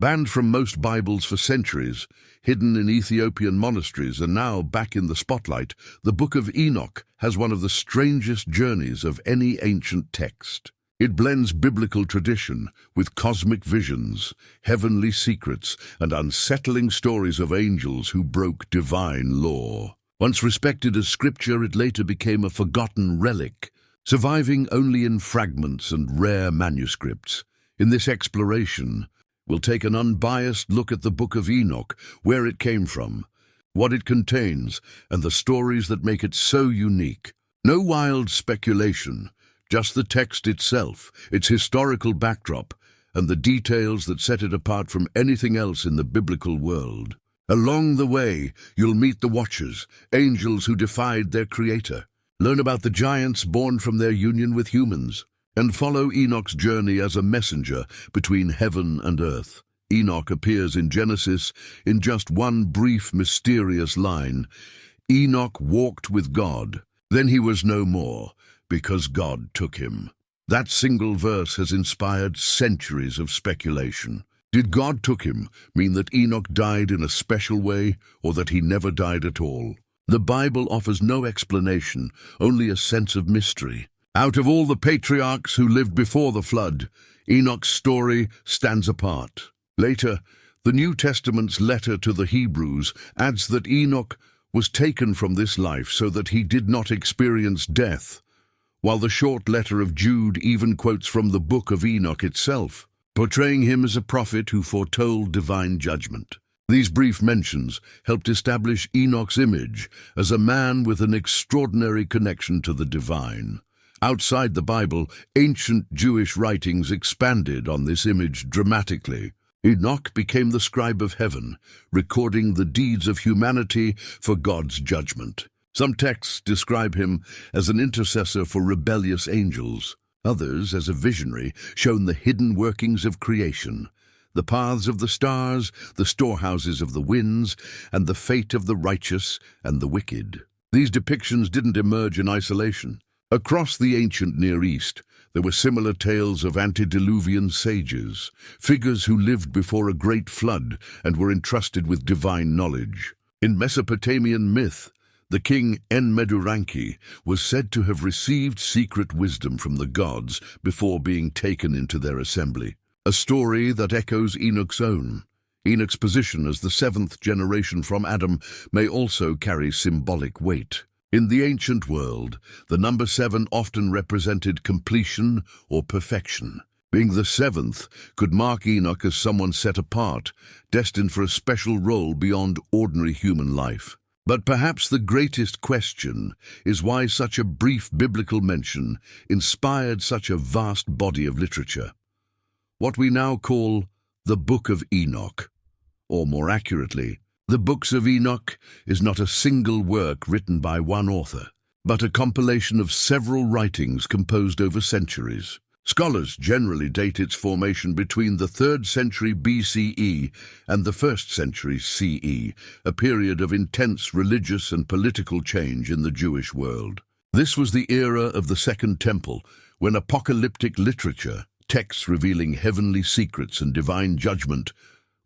Banned from most Bibles for centuries, hidden in Ethiopian monasteries and now back in the spotlight, the Book of Enoch has one of the strangest journeys of any ancient text. It blends biblical tradition with cosmic visions, heavenly secrets, and unsettling stories of angels who broke divine law. Once respected as scripture, it later became a forgotten relic, surviving only in fragments and rare manuscripts. In this exploration, we'll take an unbiased look at the Book of Enoch, where it came from, what it contains, and the stories that make it so unique. No wild speculation, just the text itself, its historical backdrop, and the details that set it apart from anything else in the biblical world. Along the way, you'll meet the Watchers, angels who defied their creator, learn about the giants born from their union with humans, and follow Enoch's journey as a messenger between heaven and earth. Enoch appears in Genesis in just one brief, mysterious line. Enoch walked with God, then he was no more, because God took him. That single verse has inspired centuries of speculation. Did God took him mean that Enoch died in a special way, or that he never died at all? The Bible offers no explanation, only a sense of mystery. Out of all the patriarchs who lived before the flood, Enoch's story stands apart. Later, the New Testament's letter to the Hebrews adds that Enoch was taken from this life so that he did not experience death, while the short letter of Jude even quotes from the Book of Enoch itself, portraying him as a prophet who foretold divine judgment. These brief mentions helped establish Enoch's image as a man with an extraordinary connection to the divine. Outside the Bible, ancient Jewish writings expanded on this image dramatically. Enoch became the scribe of heaven, recording the deeds of humanity for God's judgment. Some texts describe him as an intercessor for rebellious angels. Others, as a visionary, shown the hidden workings of creation, the paths of the stars, the storehouses of the winds, and the fate of the righteous and the wicked. These depictions didn't emerge in isolation. Across the ancient Near East, there were similar tales of antediluvian sages, figures who lived before a great flood and were entrusted with divine knowledge. In Mesopotamian myth, the king Enmeduranki was said to have received secret wisdom from the gods before being taken into their assembly, a story that echoes Enoch's own. Enoch's position as the seventh generation from Adam may also carry symbolic weight. In the ancient world, the number 7 often represented completion or perfection. Being the seventh could mark Enoch as someone set apart, destined for a special role beyond ordinary human life. But perhaps the greatest question is why such a brief biblical mention inspired such a vast body of literature. What we now call the Book of Enoch, or more accurately, the Books of Enoch, is not a single work written by one author, but a compilation of several writings composed over centuries. Scholars generally date its formation between the 3rd century BCE and the 1st century CE, a period of intense religious and political change in the Jewish world. This was the era of the Second Temple, when apocalyptic literature, texts revealing heavenly secrets and divine judgment,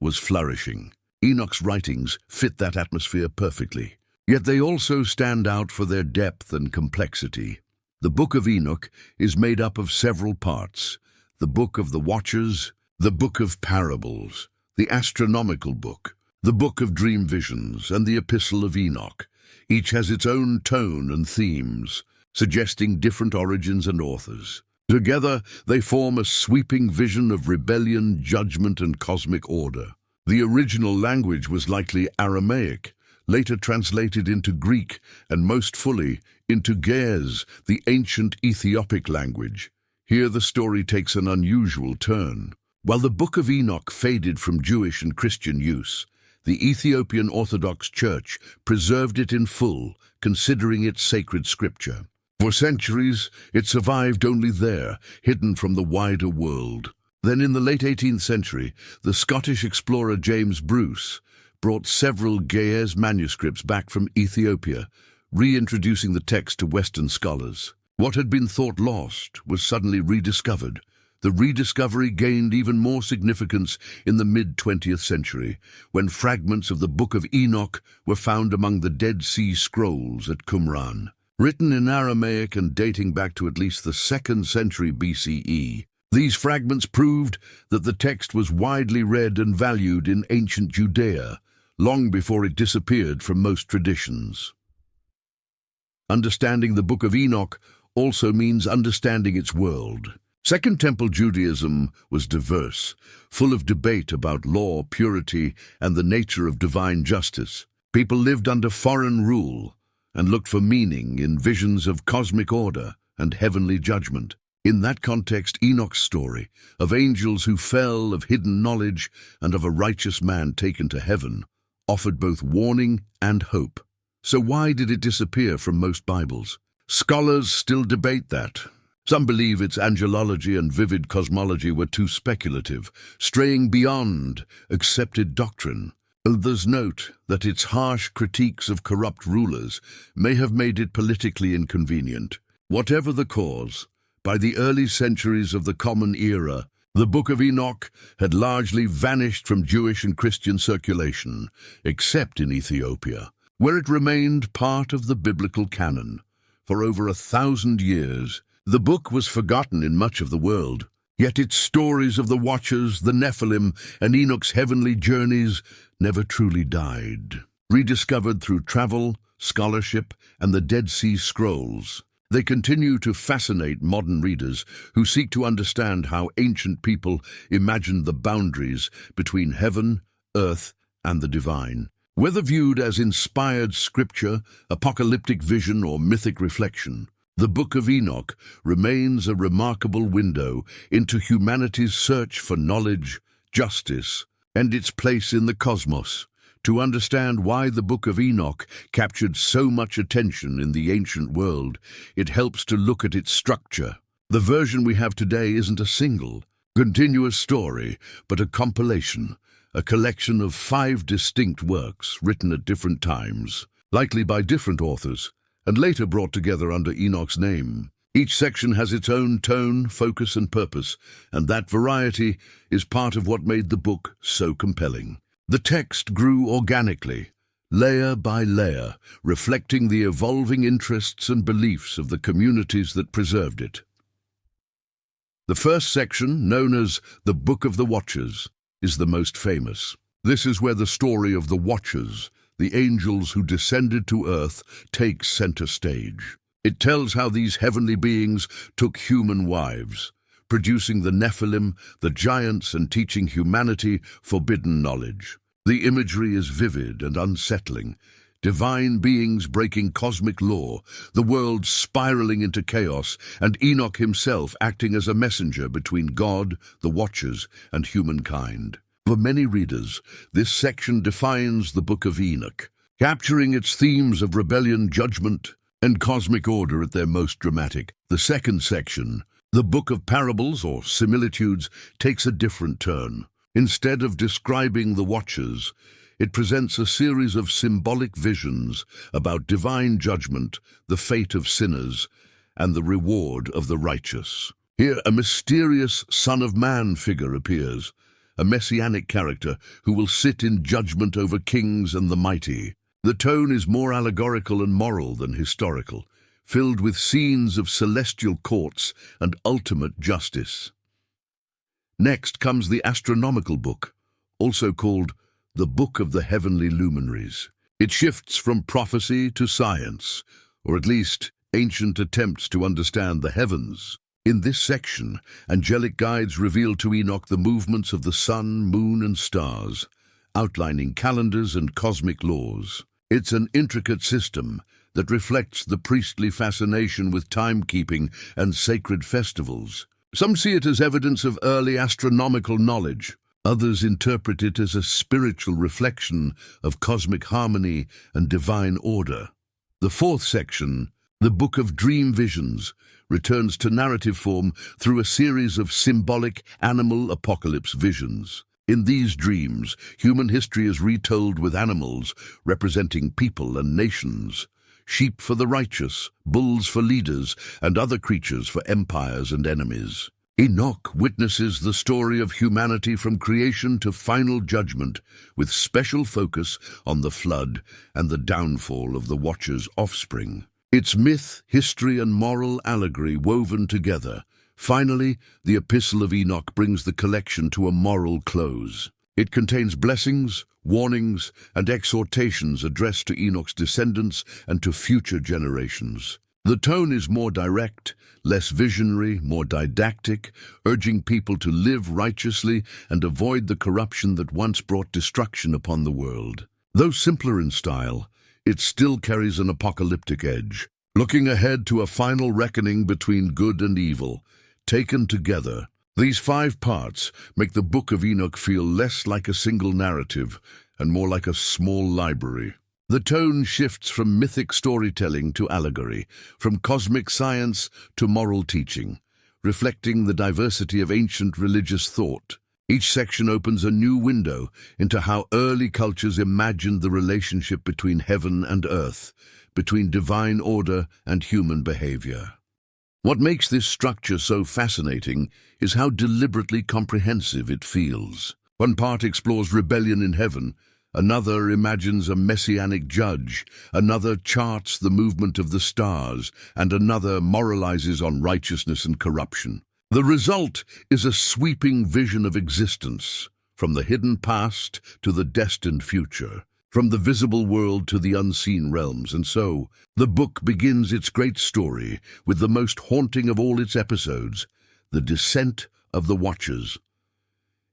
was flourishing. Enoch's writings fit that atmosphere perfectly, yet they also stand out for their depth and complexity. The Book of Enoch is made up of several parts: the Book of the Watchers, the Book of Parables, the Astronomical Book, the Book of Dream Visions, and the Epistle of Enoch. Each has its own tone and themes, suggesting different origins and authors. Together, they form a sweeping vision of rebellion, judgment, and cosmic order. The original language was likely Aramaic, later translated into Greek, and most fully into Ge'ez, the ancient Ethiopic language. Here the story takes an unusual turn. While the Book of Enoch faded from Jewish and Christian use, the Ethiopian Orthodox Church preserved it in full, considering it sacred scripture. For centuries, it survived only there, hidden from the wider world. Then in the late 18th century, the Scottish explorer James Bruce brought several Ge'ez manuscripts back from Ethiopia, reintroducing the text to Western scholars. What had been thought lost was suddenly rediscovered, The rediscovery gained even more significance in the mid-20th century, when fragments of the Book of Enoch were found among the Dead Sea Scrolls at Qumran. Written in Aramaic and dating back to at least the 2nd century BCE, these fragments proved that the text was widely read and valued in ancient Judea, long before it disappeared from most traditions. Understanding the Book of Enoch also means understanding its world. Second Temple Judaism was diverse, full of debate about law, purity, and the nature of divine justice. People lived under foreign rule and looked for meaning in visions of cosmic order and heavenly judgment. In that context, Enoch's story of angels who fell, of hidden knowledge, and of a righteous man taken to heaven offered both warning and hope. So why did it disappear from most Bibles? Scholars still debate that. Some believe its angelology and vivid cosmology were too speculative, straying beyond accepted doctrine. Others note that its harsh critiques of corrupt rulers may have made it politically inconvenient. Whatever the cause, by the early centuries of the Common Era, the Book of Enoch had largely vanished from Jewish and Christian circulation, except in Ethiopia, where it remained part of the biblical canon. For over 1,000 years, the book was forgotten in much of the world, yet its stories of the Watchers, the Nephilim, and Enoch's heavenly journeys never truly died. Rediscovered through travel, scholarship, and the Dead Sea Scrolls, they continue to fascinate modern readers who seek to understand how ancient people imagined the boundaries between heaven, earth, and the divine. Whether viewed as inspired scripture, apocalyptic vision, or mythic reflection, the Book of Enoch remains a remarkable window into humanity's search for knowledge, justice, and its place in the cosmos. To understand why the Book of Enoch captured so much attention in the ancient world, it helps to look at its structure. The version we have today isn't a single, continuous story, but a compilation, a collection of 5 distinct works written at different times, likely by different authors, and later brought together under Enoch's name. Each section has its own tone, focus, and purpose, and that variety is part of what made the book so compelling. The text grew organically, layer by layer, reflecting the evolving interests and beliefs of the communities that preserved it. The first section, known as the Book of the Watchers, is the most famous. This is where the story of the Watchers, the angels who descended to earth, takes center stage. It tells how these heavenly beings took human wives, producing the Nephilim, the giants, and teaching humanity forbidden knowledge. The imagery is vivid and unsettling. Divine beings breaking cosmic law, the world spiraling into chaos, and Enoch himself acting as a messenger between God, the Watchers, and humankind. For many readers, this section defines the Book of Enoch, capturing its themes of rebellion, judgment, and cosmic order at their most dramatic. The second section, the Book of Parables or Similitudes, takes a different turn. Instead of describing the Watchers, it presents a series of symbolic visions about divine judgment, the fate of sinners, and the reward of the righteous. Here, a mysterious Son of Man figure appears, a messianic character who will sit in judgment over kings and the mighty. The tone is more allegorical and moral than historical, filled with scenes of celestial courts and ultimate justice. Next comes the astronomical book, also called the Book of the Heavenly Luminaries. It shifts from prophecy to science, or at least ancient attempts to understand the heavens. In this section, angelic guides reveal to Enoch the movements of the sun, moon, and stars, outlining calendars and cosmic laws. It's an intricate system that reflects the priestly fascination with timekeeping and sacred festivals. Some see it as evidence of early astronomical knowledge. Others interpret it as a spiritual reflection of cosmic harmony and divine order. The fourth section, the Book of Dream Visions, returns to narrative form through a series of symbolic animal apocalypse visions. In these dreams, human history is retold with animals representing people and nations. Sheep for the righteous, bulls for leaders, and other creatures for empires and enemies. Enoch witnesses the story of humanity from creation to final judgment, with special focus on the flood and the downfall of the Watcher's offspring. It's myth, history, and moral allegory woven together. Finally, the Epistle of Enoch brings the collection to a moral close. It contains blessings, warnings, and exhortations addressed to Enoch's descendants and to future generations. The tone is more direct, less visionary, more didactic, urging people to live righteously and avoid the corruption that once brought destruction upon the world. Though simpler in style, it still carries an apocalyptic edge, looking ahead to a final reckoning between good and evil. Taken together, these 5 parts make the Book of Enoch feel less like a single narrative and more like a small library. The tone shifts from mythic storytelling to allegory, from cosmic science to moral teaching, reflecting the diversity of ancient religious thought. Each section opens a new window into how early cultures imagined the relationship between heaven and earth, between divine order and human behavior. What makes this structure so fascinating is how deliberately comprehensive it feels. One part explores rebellion in heaven, another imagines a messianic judge, another charts the movement of the stars, and another moralizes on righteousness and corruption. The result is a sweeping vision of existence, from the hidden past to the destined future, from the visible world to the unseen realms. And so, the book begins its great story with the most haunting of all its episodes, the descent of the Watchers.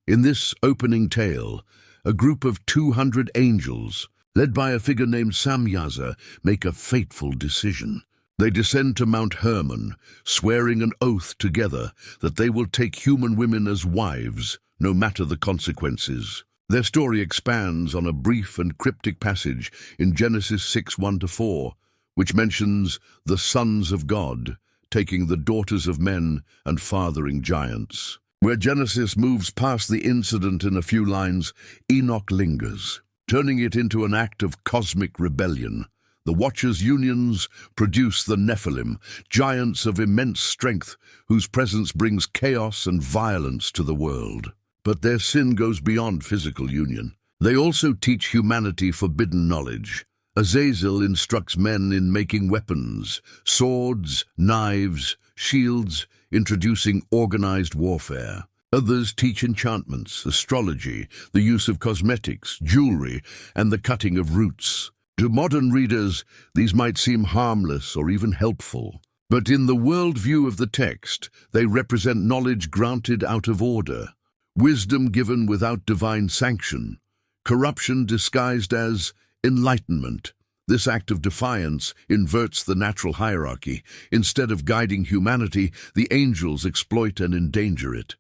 In this opening tale, a group of 200 angels, led by a figure named Samyaza, make a fateful decision. They descend to Mount Hermon, swearing an oath together that they will take human women as wives, no matter the consequences. Their story expands on a brief and cryptic passage in Genesis 6:1-4, which mentions the sons of God taking the daughters of men and fathering giants. Where Genesis moves past the incident in a few lines, Enoch lingers, turning it into an act of cosmic rebellion. The Watchers' unions produce the Nephilim, giants of immense strength whose presence brings chaos and violence to the world. But their sin goes beyond physical union. They also teach humanity forbidden knowledge. Azazel instructs men in making weapons, swords, knives, shields, introducing organized warfare. Others teach enchantments, astrology, the use of cosmetics, jewelry, and the cutting of roots. To modern readers, these might seem harmless or even helpful. But in the worldview of the text, they represent knowledge granted out of order, wisdom given without divine sanction, corruption disguised as enlightenment. This act of defiance inverts the natural hierarchy. Instead of guiding humanity, the angels exploit and endanger it.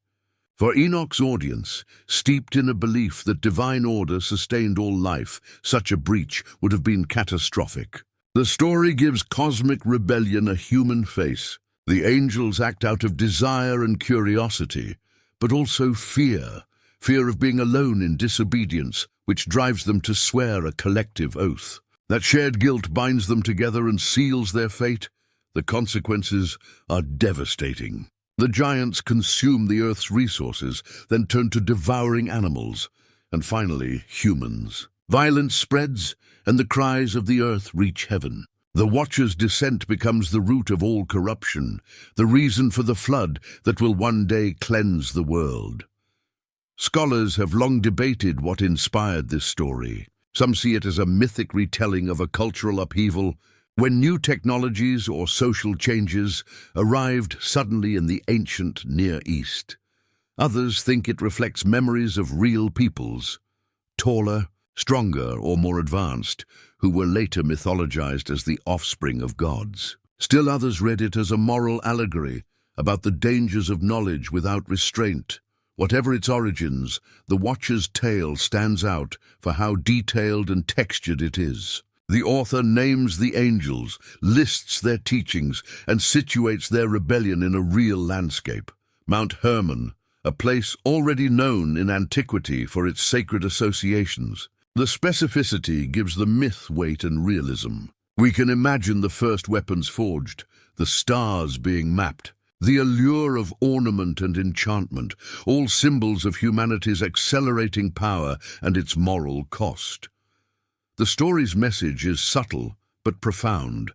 For Enoch's audience, steeped in a belief that divine order sustained all life, such a breach would have been catastrophic. The story gives cosmic rebellion a human face. The angels act out of desire and curiosity, but also fear of being alone in disobedience, which drives them to swear a collective oath. That shared guilt binds them together and seals their fate. The consequences are devastating. The giants consume the earth's resources, then turn to devouring animals, and finally humans. Violence spreads, and the cries of the earth reach heaven. The Watcher's descent becomes the root of all corruption, the reason for the flood that will one day cleanse the world. Scholars have long debated what inspired this story. Some see it as a mythic retelling of a cultural upheaval, when new technologies or social changes arrived suddenly in the ancient Near East. Others think it reflects memories of real peoples, taller, stronger, or more advanced, who were later mythologized as the offspring of gods. Still others read it as a moral allegory about the dangers of knowledge without restraint. Whatever its origins, the Watcher's tale stands out for how detailed and textured it is. The author names the angels, lists their teachings, and situates their rebellion in a real landscape. Mount Hermon, a place already known in antiquity for its sacred associations. The specificity gives the myth weight and realism. We can imagine the first weapons forged, the stars being mapped, The allure of ornament and enchantment, all symbols of humanity's accelerating power and its moral cost. The story's message is subtle but profound.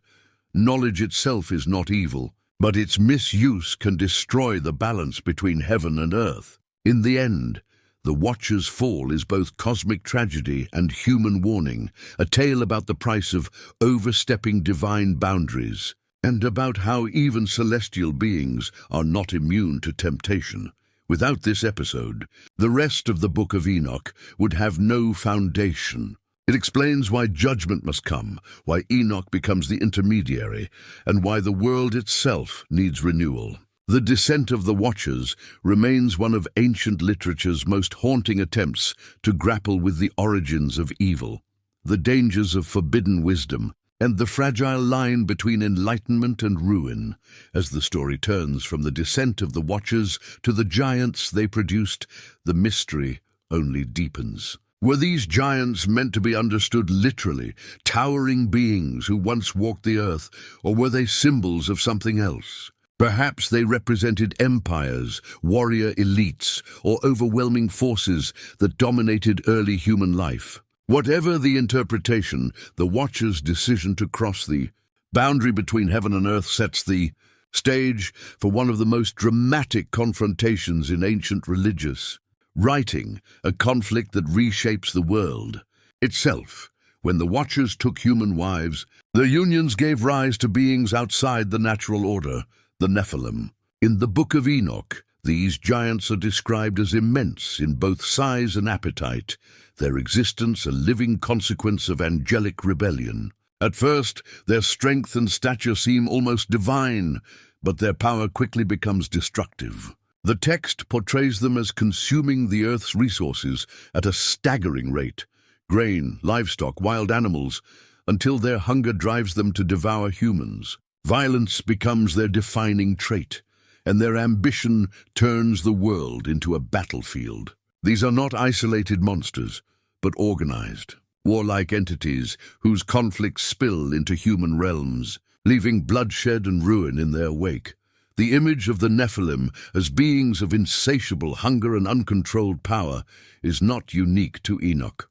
Knowledge itself is not evil, but its misuse can destroy the balance between heaven and earth. In the end, The Watcher's fall is both cosmic tragedy and human warning, a tale about the price of overstepping divine boundaries, and about how even celestial beings are not immune to temptation. Without this episode, the rest of the Book of Enoch would have no foundation. It explains why judgment must come, why Enoch becomes the intermediary, and why the world itself needs renewal. The Descent of the Watchers remains one of ancient literature's most haunting attempts to grapple with the origins of evil, the dangers of forbidden wisdom, and the fragile line between enlightenment and ruin. As the story turns from the descent of the Watchers to the giants they produced, the mystery only deepens. Were these giants meant to be understood literally, towering beings who once walked the earth, or were they symbols of something else? Perhaps they represented empires, warrior elites, or overwhelming forces that dominated early human life. Whatever the interpretation, the Watcher's decision to cross the boundary between heaven and earth sets the stage for one of the most dramatic confrontations in ancient religious writing, a conflict that reshapes the world itself. When the Watchers took human wives, their unions gave rise to beings outside the natural order, the Nephilim. In the Book of Enoch, these giants are described as immense in both size and appetite, their existence a living consequence of angelic rebellion. At first, their strength and stature seem almost divine, but their power quickly becomes destructive. The text portrays them as consuming the earth's resources at a staggering rate, grain, livestock, wild animals, until their hunger drives them to devour humans. Violence becomes their defining trait, and their ambition turns the world into a battlefield. These are not isolated monsters, but organized, warlike entities whose conflicts spill into human realms, leaving bloodshed and ruin in their wake. The image of the Nephilim as beings of insatiable hunger and uncontrolled power is not unique to Enoch.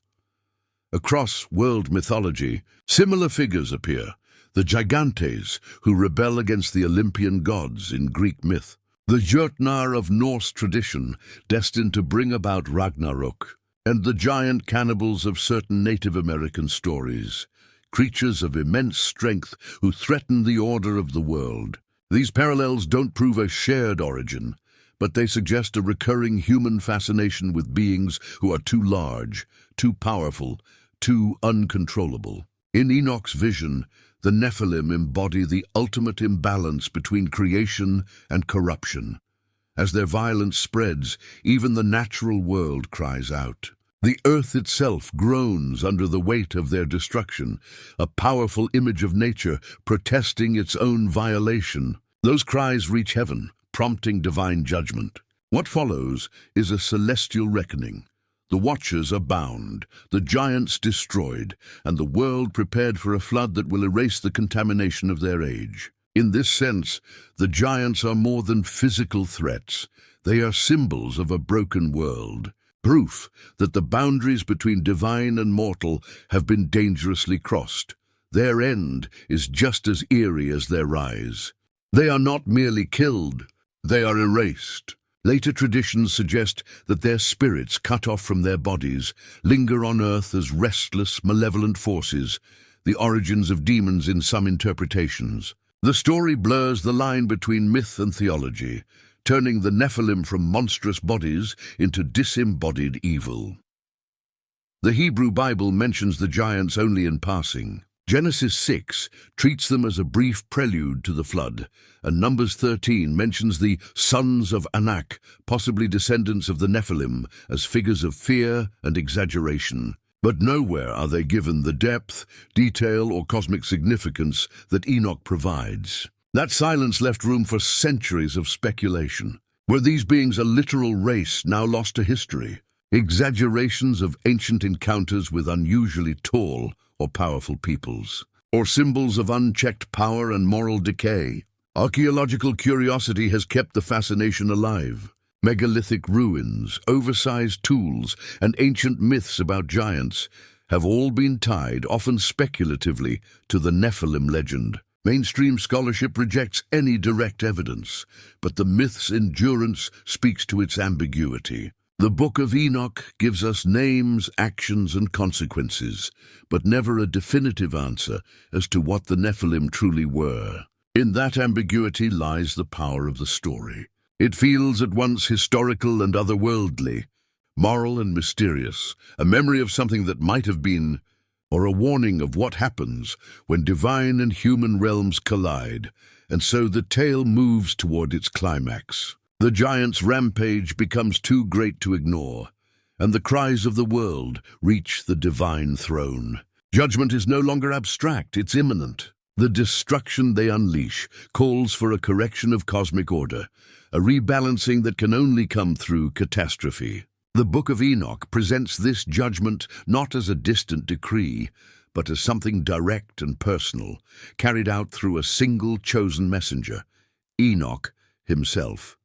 Across world mythology, similar figures appear. The Gigantes, who rebel against the Olympian gods in Greek myth. The Jötnar of Norse tradition, destined to bring about Ragnarok. And the giant cannibals of certain Native American stories, creatures of immense strength who threaten the order of the world. These parallels don't prove a shared origin, but they suggest a recurring human fascination with beings who are too large, too powerful, too uncontrollable. In Enoch's vision, the Nephilim embody the ultimate imbalance between creation and corruption. As their violence spreads, even the natural world cries out. The earth itself groans under the weight of their destruction, a powerful image of nature protesting its own violation. Those cries reach heaven, prompting divine judgment. What follows is a celestial reckoning. The Watchers are bound, the giants destroyed, and the world prepared for a flood that will erase the contamination of their age. In this sense, the giants are more than physical threats. They are symbols of a broken world. Proof that the boundaries between divine and mortal have been dangerously crossed. Their end is just as eerie as their rise. They are not merely killed, they are erased. Later traditions suggest that their spirits, cut off from their bodies, linger on earth as restless, malevolent forces, the origins of demons in some interpretations. The story blurs the line between myth and theology, turning the Nephilim from monstrous bodies into disembodied evil. The Hebrew Bible mentions the giants only in passing. Genesis 6 treats them as a brief prelude to the flood, and Numbers 13 mentions the sons of Anak, possibly descendants of the Nephilim, as figures of fear and exaggeration. But nowhere are they given the depth, detail, or cosmic significance that Enoch provides. That silence left room for centuries of speculation. Were these beings a literal race now lost to history? Exaggerations of ancient encounters with unusually tall or powerful peoples? Or symbols of unchecked power and moral decay? Archaeological curiosity has kept the fascination alive. Megalithic ruins, oversized tools, and ancient myths about giants have all been tied, often speculatively, to the Nephilim legend. Mainstream scholarship rejects any direct evidence, but the myth's endurance speaks to its ambiguity. The Book of Enoch gives us names, actions, and consequences, but never a definitive answer as to what the Nephilim truly were. In that ambiguity lies the power of the story. It feels at once historical and otherworldly, moral and mysterious, a memory of something that might have been, or a warning of what happens when divine and human realms collide, and so the tale moves toward its climax. The giant's rampage becomes too great to ignore, and the cries of the world reach the divine throne. Judgment is no longer abstract, it's imminent. The destruction they unleash calls for a correction of cosmic order, a rebalancing that can only come through catastrophe. The Book of Enoch presents this judgment not as a distant decree, but as something direct and personal, carried out through a single chosen messenger, Enoch himself.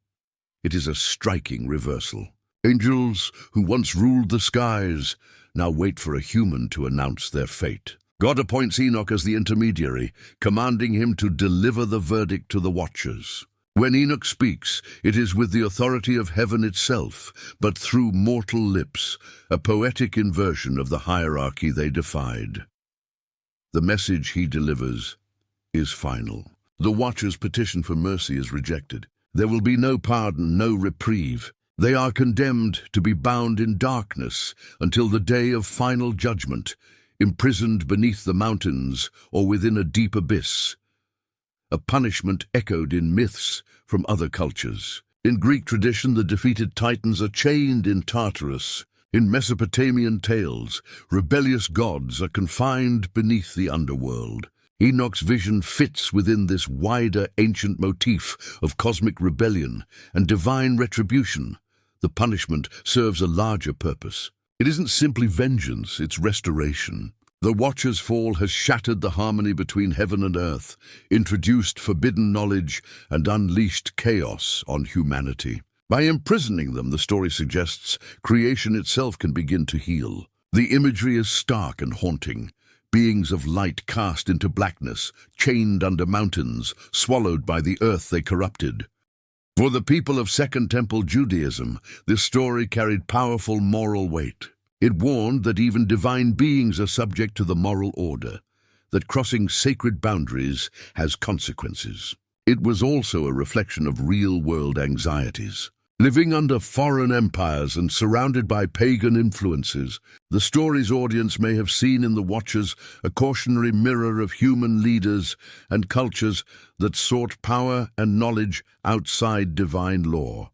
It is a striking reversal. Angels who once ruled the skies now wait for a human to announce their fate. God appoints Enoch as the intermediary, commanding him to deliver the verdict to the watchers. When Enoch speaks, it is with the authority of heaven itself, but through mortal lips, a poetic inversion of the hierarchy they defied. The message he delivers is final. The watchers' petition for mercy is rejected. There will be no pardon, no reprieve. They are condemned to be bound in darkness until the day of final judgment, imprisoned beneath the mountains or within a deep abyss. A punishment echoed in myths from other cultures. In Greek tradition, the defeated Titans are chained in Tartarus. In Mesopotamian tales, rebellious gods are confined beneath the underworld. Enoch's vision fits within this wider ancient motif of cosmic rebellion and divine retribution. The punishment serves a larger purpose. It isn't simply vengeance, it's restoration. The Watcher's fall has shattered the harmony between heaven and earth, introduced forbidden knowledge, and unleashed chaos on humanity. By imprisoning them, the story suggests, creation itself can begin to heal. The imagery is stark and haunting. Beings of light cast into blackness, chained under mountains, swallowed by the earth they corrupted. For the people of Second Temple Judaism, this story carried powerful moral weight. It warned that even divine beings are subject to the moral order, that crossing sacred boundaries has consequences. It was also a reflection of real-world anxieties. Living under foreign empires and surrounded by pagan influences, the story's audience may have seen in the Watchers a cautionary mirror of human leaders and cultures that sought power and knowledge outside divine law.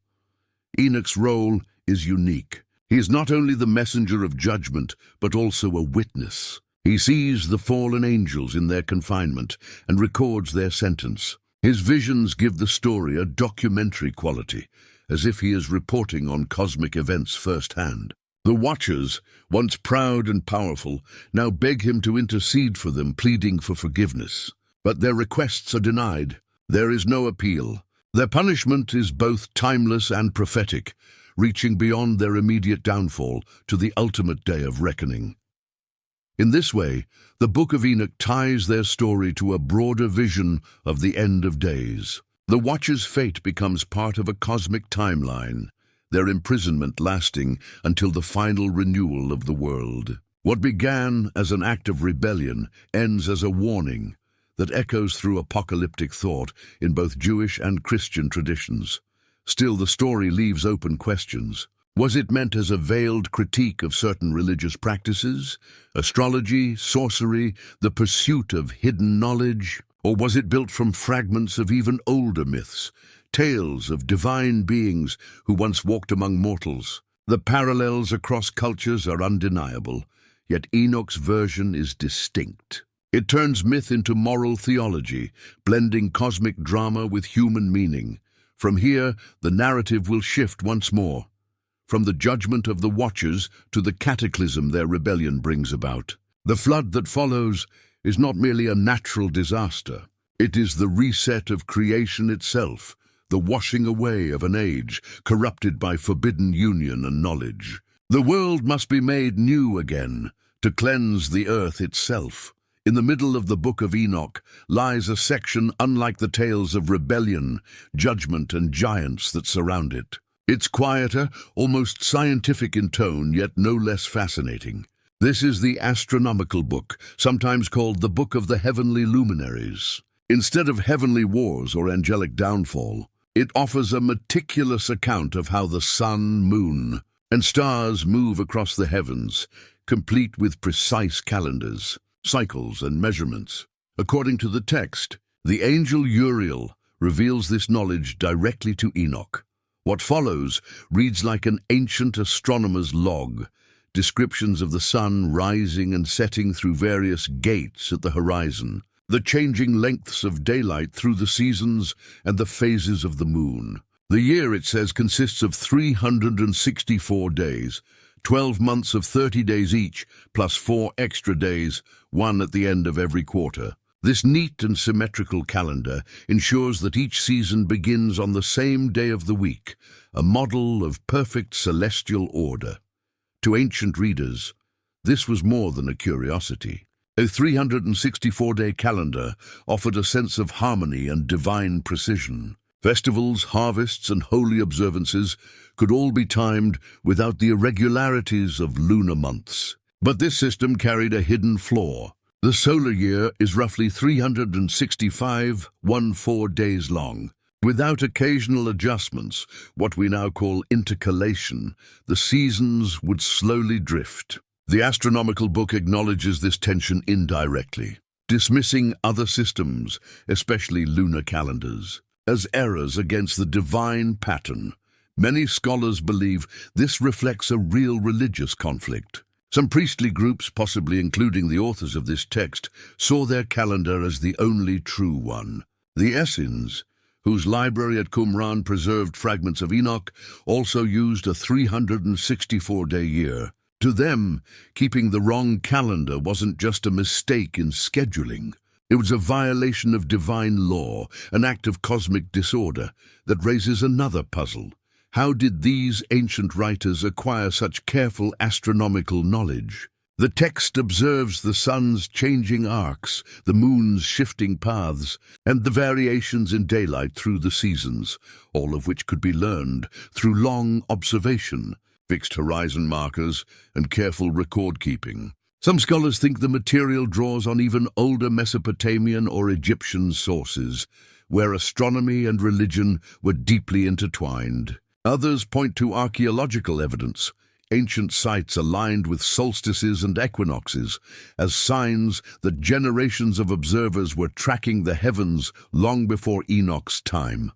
Enoch's role is unique. He is not only the messenger of judgment, but also a witness. He sees the fallen angels in their confinement and records their sentence. His visions give the story a documentary quality, as if he is reporting on cosmic events firsthand. The Watchers, once proud and powerful, now beg him to intercede for them, pleading for forgiveness. But their requests are denied. There is no appeal. Their punishment is both timeless and prophetic, reaching beyond their immediate downfall to the ultimate day of reckoning. In this way, the Book of Enoch ties their story to a broader vision of the end of days. The Watchers' fate becomes part of a cosmic timeline, their imprisonment lasting until the final renewal of the world. What began as an act of rebellion ends as a warning that echoes through apocalyptic thought in both Jewish and Christian traditions. Still, the story leaves open questions. Was it meant as a veiled critique of certain religious practices, astrology, sorcery, the pursuit of hidden knowledge? Or was it built from fragments of even older myths, tales of divine beings who once walked among mortals? The parallels across cultures are undeniable, yet Enoch's version is distinct. It turns myth into moral theology, blending cosmic drama with human meaning. From here, the narrative will shift once more, from the judgment of the Watchers to the cataclysm their rebellion brings about. The flood that follows is not merely a natural disaster. It is the reset of creation itself, the washing away of an age corrupted by forbidden union and knowledge. The world must be made new again, to cleanse the earth itself. In the middle of the Book of Enoch lies a section unlike the tales of rebellion, judgment, and giants that surround it. It's quieter, almost scientific in tone, yet no less fascinating. This is the astronomical book, sometimes called the Book of the Heavenly Luminaries. Instead of heavenly wars or angelic downfall, it offers a meticulous account of how the sun, moon, and stars move across the heavens, complete with precise calendars, cycles, and measurements. According to the text, the angel Uriel reveals this knowledge directly to Enoch. What follows reads like an ancient astronomer's log, descriptions of the sun rising and setting through various gates at the horizon, the changing lengths of daylight through the seasons, and the phases of the moon. The year, it says, consists of 364 days, 12 months of 30 days each, plus 4 extra days, one at the end of every quarter. This neat and symmetrical calendar ensures that each season begins on the same day of the week, a model of perfect celestial order. To ancient readers, this was more than a curiosity. A 364-day calendar offered a sense of harmony and divine precision. Festivals, harvests, and holy observances could all be timed without the irregularities of lunar months. But this system carried a hidden flaw. The solar year is roughly 365.14 days long. Without occasional adjustments, what we now call intercalation, the seasons would slowly drift. The astronomical book acknowledges this tension indirectly, dismissing other systems, especially lunar calendars, as errors against the divine pattern. Many scholars believe this reflects a real religious conflict. Some priestly groups, possibly including the authors of this text, saw their calendar as the only true one. The Essenes, whose library at Qumran preserved fragments of Enoch, also used a 364-day year. To them, keeping the wrong calendar wasn't just a mistake in scheduling. It was a violation of divine law, an act of cosmic disorder that raises another puzzle. How did these ancient writers acquire such careful astronomical knowledge? The text observes the sun's changing arcs, the moon's shifting paths, and the variations in daylight through the seasons, all of which could be learned through long observation, fixed horizon markers, and careful record-keeping. Some scholars think the material draws on even older Mesopotamian or Egyptian sources, where astronomy and religion were deeply intertwined. Others point to archaeological evidence, ancient sites aligned with solstices and equinoxes, as signs that generations of observers were tracking the heavens long before Enoch's time.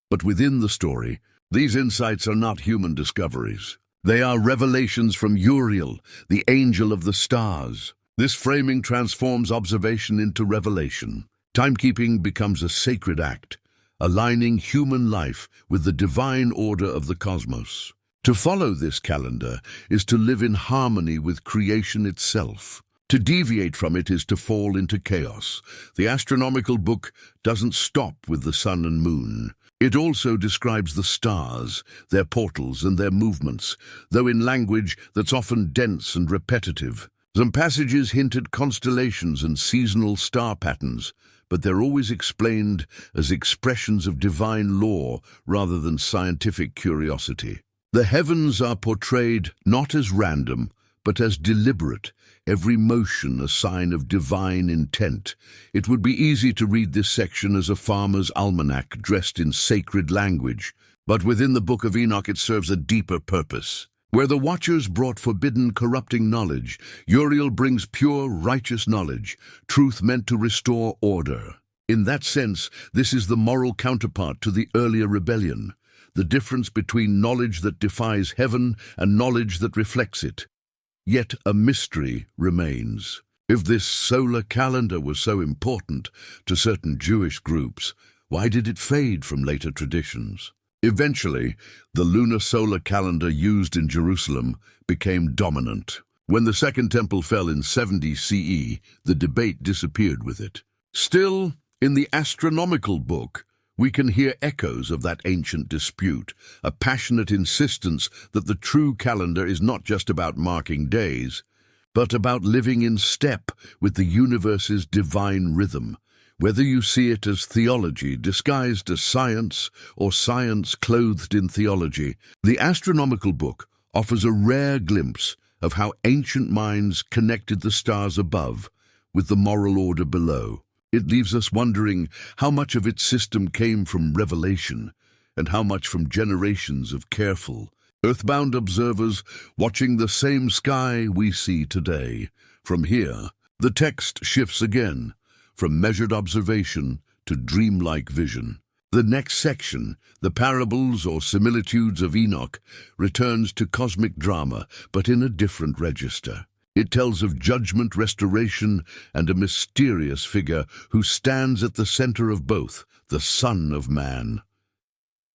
But within the story, these insights are not human discoveries. They are revelations from Uriel, the angel of the stars. This framing transforms observation into revelation. Timekeeping becomes a sacred act, aligning human life with the divine order of the cosmos. To follow this calendar is to live in harmony with creation itself. To deviate from it is to fall into chaos. The astronomical book doesn't stop with the sun and moon. It also describes the stars, their portals, and their movements, though in language that's often dense and repetitive. Some passages hint at constellations and seasonal star patterns, but they're always explained as expressions of divine law rather than scientific curiosity. The heavens are portrayed not as random, but as deliberate, every motion a sign of divine intent. It would be easy to read this section as a farmer's almanac dressed in sacred language, but within the Book of Enoch it serves a deeper purpose. Where the Watchers brought forbidden, corrupting knowledge, Uriel brings pure, righteous knowledge, truth meant to restore order. In that sense, this is the moral counterpart to the earlier rebellion, the difference between knowledge that defies heaven and knowledge that reflects it. Yet a mystery remains. If this solar calendar was so important to certain Jewish groups, why did it fade from later traditions? Eventually, the lunar solar calendar used in Jerusalem became dominant. When the Second Temple fell in 70 CE, the debate disappeared with it. Still, In the astronomical book, we can hear echoes of that ancient dispute, a passionate insistence that the true calendar is not just about marking days, but about living in step with the universe's divine rhythm. Whether you see it as theology disguised as science or science clothed in theology, the astronomical book offers a rare glimpse of how ancient minds connected the stars above with the moral order below. It leaves us wondering how much of its system came from revelation and how much from generations of careful, earthbound observers watching the same sky we see today. From here, the text shifts again, from measured observation to dreamlike vision. The next section, the parables or similitudes of Enoch, returns to cosmic drama, but in a different register. It tells of judgment, restoration, and a mysterious figure who stands at the center of both, the Son of Man.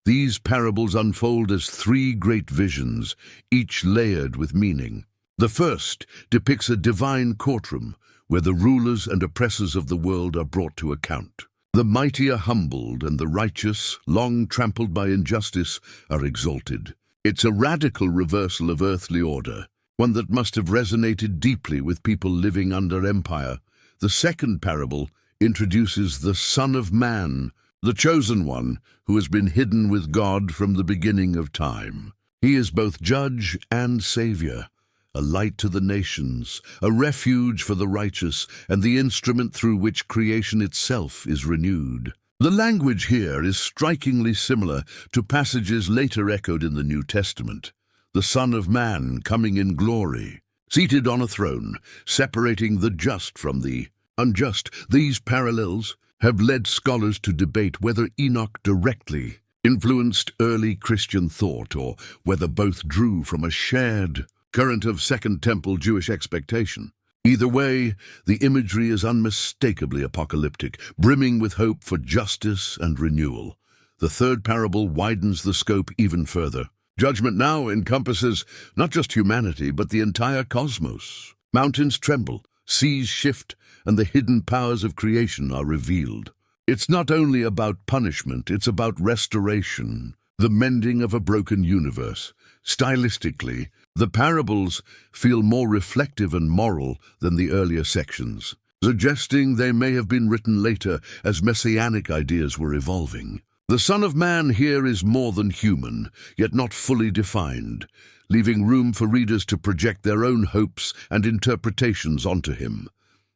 These parables unfold as three great visions, each layered with meaning. The first depicts a divine courtroom, where the rulers and oppressors of the world are brought to account. The mighty are humbled, and the righteous, long trampled by injustice, are exalted. It's a radical reversal of earthly order, one that must have resonated deeply with people living under empire. The second parable introduces the Son of Man, the chosen one who has been hidden with God from the beginning of time. He is both judge and savior, a light to the nations, a refuge for the righteous, and the instrument through which creation itself is renewed. The language here is strikingly similar to passages later echoed in the New Testament. The Son of Man coming in glory, seated on a throne, separating the just from the unjust. These parallels have led scholars to debate whether Enoch directly influenced early Christian thought or whether both drew from a shared current of Second Temple Jewish expectation. Either way, the imagery is unmistakably apocalyptic, brimming with hope for justice and renewal. The third parable widens the scope even further. Judgment now encompasses not just humanity, but the entire cosmos. Mountains tremble, seas shift, and the hidden powers of creation are revealed. It's not only about punishment, it's about restoration, the mending of a broken universe. Stylistically, the parables feel more reflective and moral than the earlier sections, suggesting they may have been written later as messianic ideas were evolving. The Son of Man here is more than human, yet not fully defined, leaving room for readers to project their own hopes and interpretations onto him.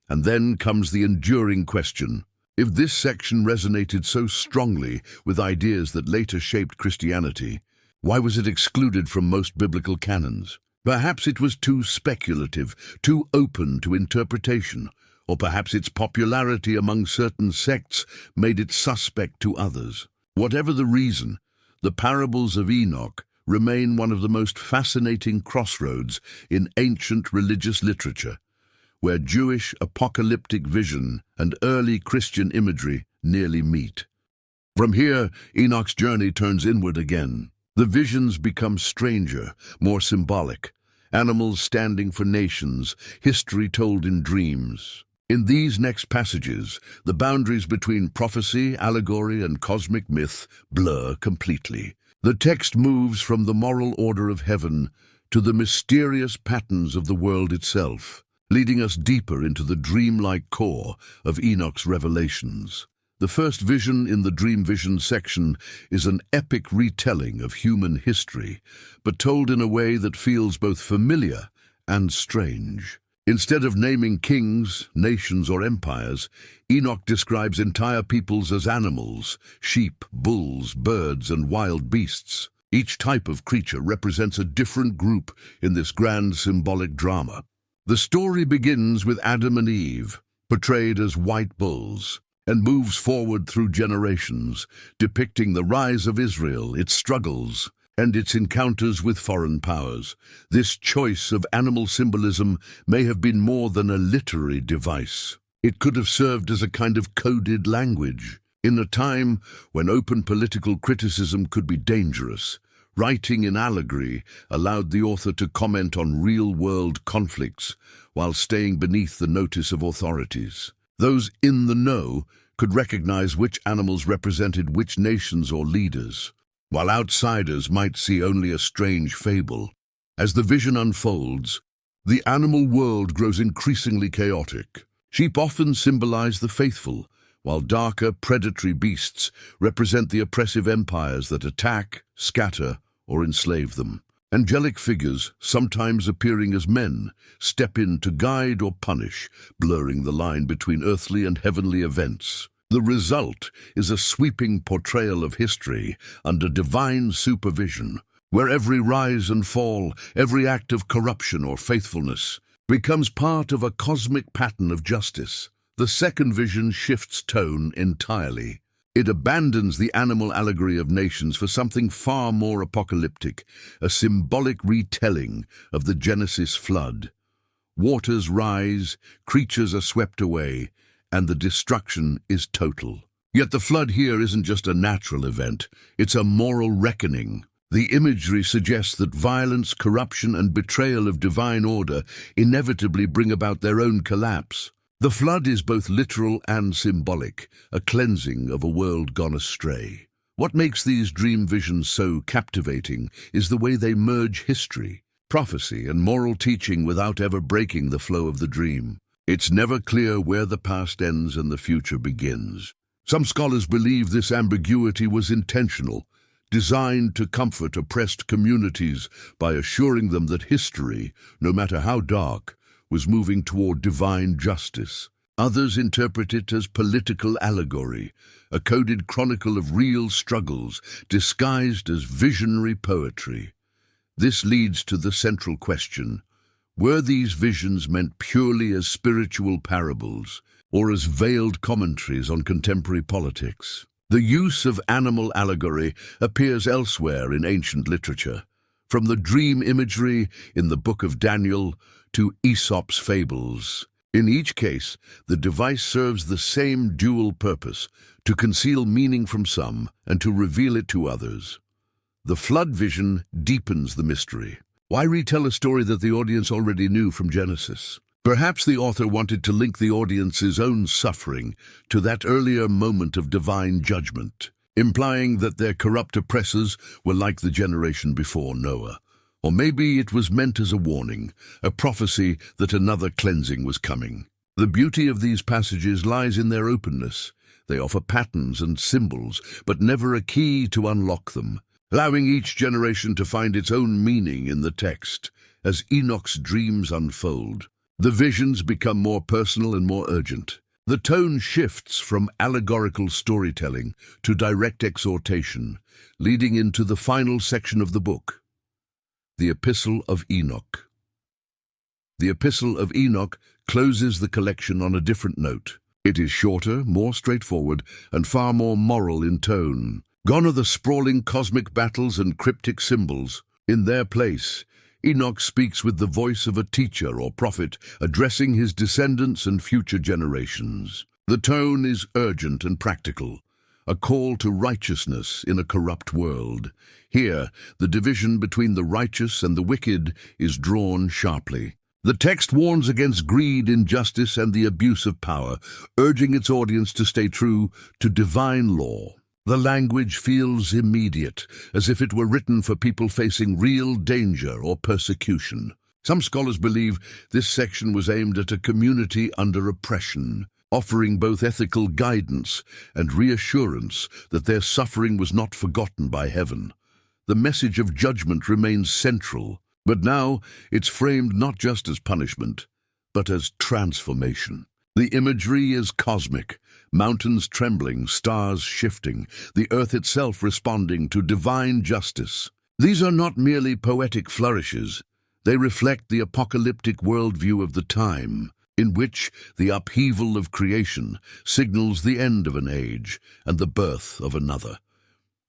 And then comes the enduring question: if this section resonated so strongly with ideas that later shaped Christianity, why was it excluded from most biblical canons? Perhaps it was too speculative, too open to interpretation, or perhaps its popularity among certain sects made it suspect to others. Whatever the reason, the parables of Enoch remain one of the most fascinating crossroads in ancient religious literature, where Jewish apocalyptic vision and early Christian imagery nearly meet. From here, Enoch's journey turns inward again. The visions become stranger, more symbolic, animals standing for nations, history told in dreams. In these next passages, the boundaries between prophecy, allegory, and cosmic myth blur completely. The text moves from the moral order of heaven to the mysterious patterns of the world itself, leading us deeper into the dreamlike core of Enoch's revelations. The first vision in the Dream Vision section is an epic retelling of human history, but told in a way that feels both familiar and strange. Instead of naming kings, nations, or empires, Enoch describes entire peoples as animals: sheep, bulls, birds, and wild beasts. Each type of creature represents a different group in this grand symbolic drama. The story begins with Adam and Eve, portrayed as white bulls, and moves forward through generations, depicting the rise of Israel, its struggles, and its encounters with foreign powers. This choice of animal symbolism may have been more than a literary device. It could have served as a kind of coded language. In a time when open political criticism could be dangerous, writing in allegory allowed the author to comment on real-world conflicts while staying beneath the notice of authorities. Those in the know could recognize which animals represented which nations or leaders, while outsiders might see only a strange fable. As the vision unfolds, the animal world grows increasingly chaotic. Sheep often symbolize the faithful, while darker, predatory beasts represent the oppressive empires that attack, scatter, or enslave them. Angelic figures, sometimes appearing as men, step in to guide or punish, blurring the line between earthly and heavenly events. The result is a sweeping portrayal of history under divine supervision, where every rise and fall, every act of corruption or faithfulness, becomes part of a cosmic pattern of justice. The second vision shifts tone entirely. It abandons the animal allegory of nations for something far more apocalyptic, a symbolic retelling of the Genesis flood. Waters rise, creatures are swept away, and the destruction is total. Yet the flood here isn't just a natural event, it's a moral reckoning. The imagery suggests that violence, corruption, and betrayal of divine order inevitably bring about their own collapse. The flood is both literal and symbolic, a cleansing of a world gone astray. What makes these dream visions so captivating is the way they merge history, prophecy, and moral teaching without ever breaking the flow of the dream. It's never clear where the past ends and the future begins. Some scholars believe this ambiguity was intentional, designed to comfort oppressed communities by assuring them that history, no matter how dark, was moving toward divine justice. Others interpret it as political allegory, a coded chronicle of real struggles disguised as visionary poetry. This leads to the central question: were these visions meant purely as spiritual parables, or as veiled commentaries on contemporary politics? The use of animal allegory appears elsewhere in ancient literature, from the dream imagery in the Book of Daniel to Aesop's fables. In each case, the device serves the same dual purpose: to conceal meaning from some and to reveal it to others. The flood vision deepens the mystery. Why retell a story that the audience already knew from Genesis? Perhaps the author wanted to link the audience's own suffering to that earlier moment of divine judgment, implying that their corrupt oppressors were like the generation before Noah. Or maybe it was meant as a warning, a prophecy that another cleansing was coming. The beauty of these passages lies in their openness. They offer patterns and symbols, but never a key to unlock them, allowing each generation to find its own meaning in the text. As Enoch's dreams unfold, the visions become more personal and more urgent. The tone shifts from allegorical storytelling to direct exhortation, leading into the final section of the book, the Epistle of Enoch. The Epistle of Enoch closes the collection on a different note. It is shorter, more straightforward, and far more moral in tone. Gone are the sprawling cosmic battles and cryptic symbols. In their place, Enoch speaks with the voice of a teacher or prophet, addressing his descendants and future generations. The tone is urgent and practical, a call to righteousness in a corrupt world. Here, the division between the righteous and the wicked is drawn sharply. The text warns against greed, injustice, and the abuse of power, urging its audience to stay true to divine law. The language feels immediate, as if it were written for people facing real danger or persecution. Some scholars believe this section was aimed at a community under oppression, offering both ethical guidance and reassurance that their suffering was not forgotten by heaven. The message of judgment remains central, but now it's framed not just as punishment, but as transformation. The imagery is cosmic, mountains trembling, stars shifting, the earth itself responding to divine justice. These are not merely poetic flourishes. They reflect the apocalyptic worldview of the time, in which the upheaval of creation signals the end of an age and the birth of another.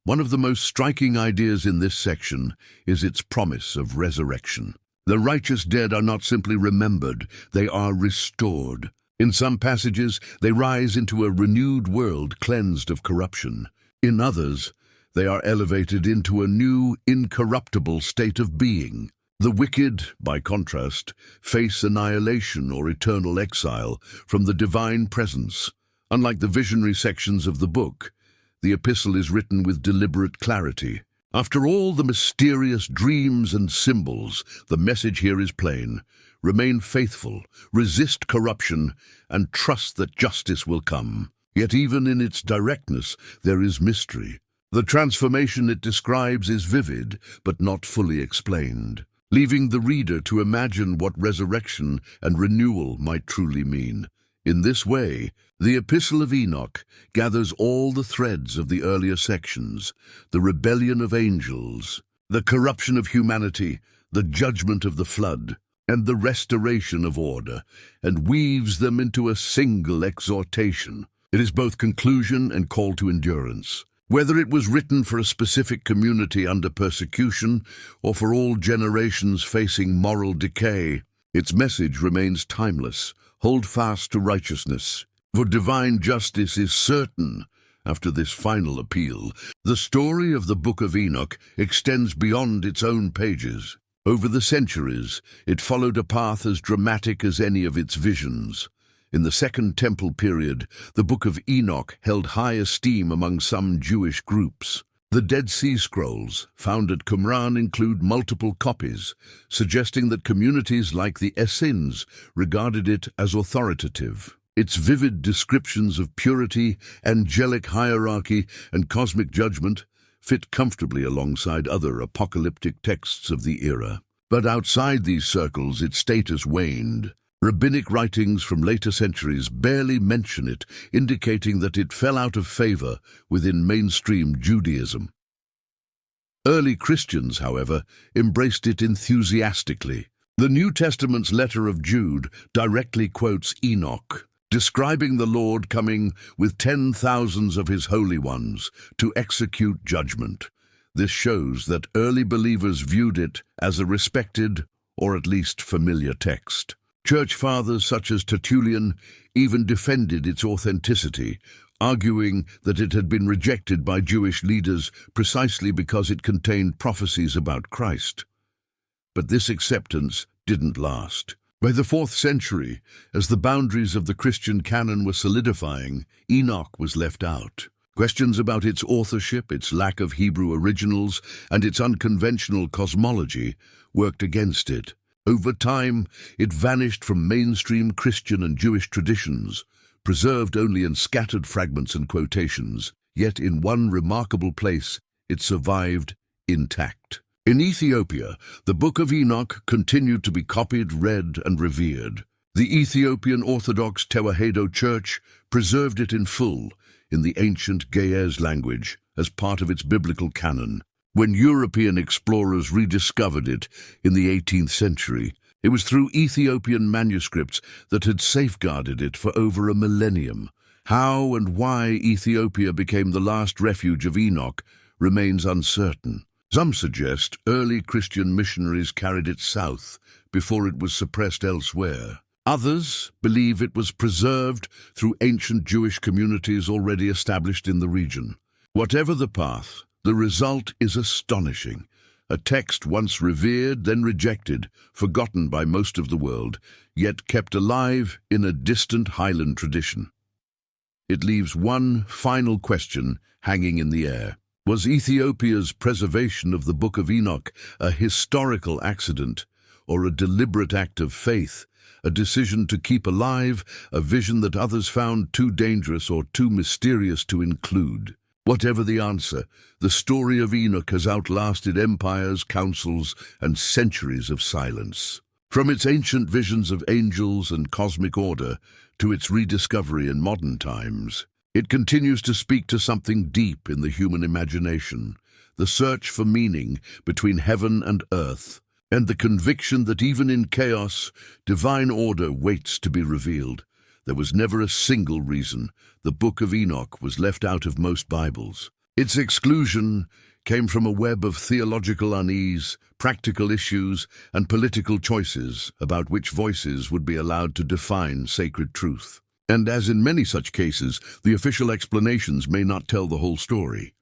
One of the most striking ideas in this section is its promise of resurrection. The righteous dead are not simply remembered, they are restored. In some passages, they rise into a renewed world cleansed of corruption. In others, they are elevated into a new, incorruptible state of being. The wicked, by contrast, face annihilation or eternal exile from the divine presence, Unlike the visionary sections of the book, the epistle is written with deliberate clarity. After all the mysterious dreams and symbols, the message here is plain. Remain faithful, resist corruption, and trust that justice will come. Yet even in its directness, there is mystery. The transformation it describes is vivid, but not fully explained, leaving the reader to imagine what resurrection and renewal might truly mean. In this way, the Epistle of Enoch gathers all the threads of the earlier sections, the rebellion of angels, the corruption of humanity, the judgment of the flood, and the restoration of order, and weaves them into a single exhortation. It is both conclusion and call to endurance. Whether it was written for a specific community under persecution or for all generations facing moral decay, its message remains timeless. Hold fast to righteousness, for divine justice is certain. After this final appeal, the story of the Book of Enoch extends beyond its own pages. Over the centuries, it followed a path as dramatic as any of its visions. In the Second Temple period, the Book of Enoch held high esteem among some Jewish groups. The Dead Sea Scrolls, found at Qumran, include multiple copies, suggesting that communities like the Essenes regarded it as authoritative. Its vivid descriptions of purity, angelic hierarchy, and cosmic judgment fit comfortably alongside other apocalyptic texts of the era. But outside these circles, its status waned. Rabbinic writings from later centuries barely mention it, indicating that it fell out of favor within mainstream Judaism. Early Christians, however, embraced it enthusiastically. The New Testament's letter of Jude directly quotes Enoch, describing the Lord coming with 10,000s of his holy ones to execute judgment. This shows that early believers viewed it as a respected, or at least familiar text. Church fathers such as Tertullian even defended its authenticity, arguing that it had been rejected by Jewish leaders precisely because it contained prophecies about Christ. But this acceptance didn't last. By the 4th century, as the boundaries of the Christian canon were solidifying, Enoch was left out. Questions about its authorship, its lack of Hebrew originals, and its unconventional cosmology worked against it. Over time, it vanished from mainstream Christian and Jewish traditions, preserved only in scattered fragments and quotations, yet in one remarkable place it survived intact. In Ethiopia, the Book of Enoch continued to be copied, read, and revered. The Ethiopian Orthodox Tewahedo Church preserved it in full, in the ancient Ge'ez language, as part of its biblical canon. When European explorers rediscovered it in the 18th century, it was through Ethiopian manuscripts that had safeguarded it for over a millennium. How and why Ethiopia became the last refuge of Enoch remains uncertain. Some suggest early Christian missionaries carried it south before it was suppressed elsewhere. Others believe it was preserved through ancient Jewish communities already established in the region. Whatever the path, the result is astonishing. A text once revered, then rejected, forgotten by most of the world, yet kept alive in a distant highland tradition. It leaves one final question hanging in the air. Was Ethiopia's preservation of the Book of Enoch a historical accident, or a deliberate act of faith, a decision to keep alive a vision that others found too dangerous or too mysterious to include? Whatever the answer, the story of Enoch has outlasted empires, councils, and centuries of silence. From its ancient visions of angels and cosmic order to its rediscovery in modern times, it continues to speak to something deep in the human imagination, the search for meaning between heaven and earth, and the conviction that even in chaos, divine order waits to be revealed. There was never a single reason the Book of Enoch was left out of most Bibles. Its exclusion came from a web of theological unease, practical issues, and political choices about which voices would be allowed to define sacred truth. And as in many such cases, the official explanations may not tell the whole story.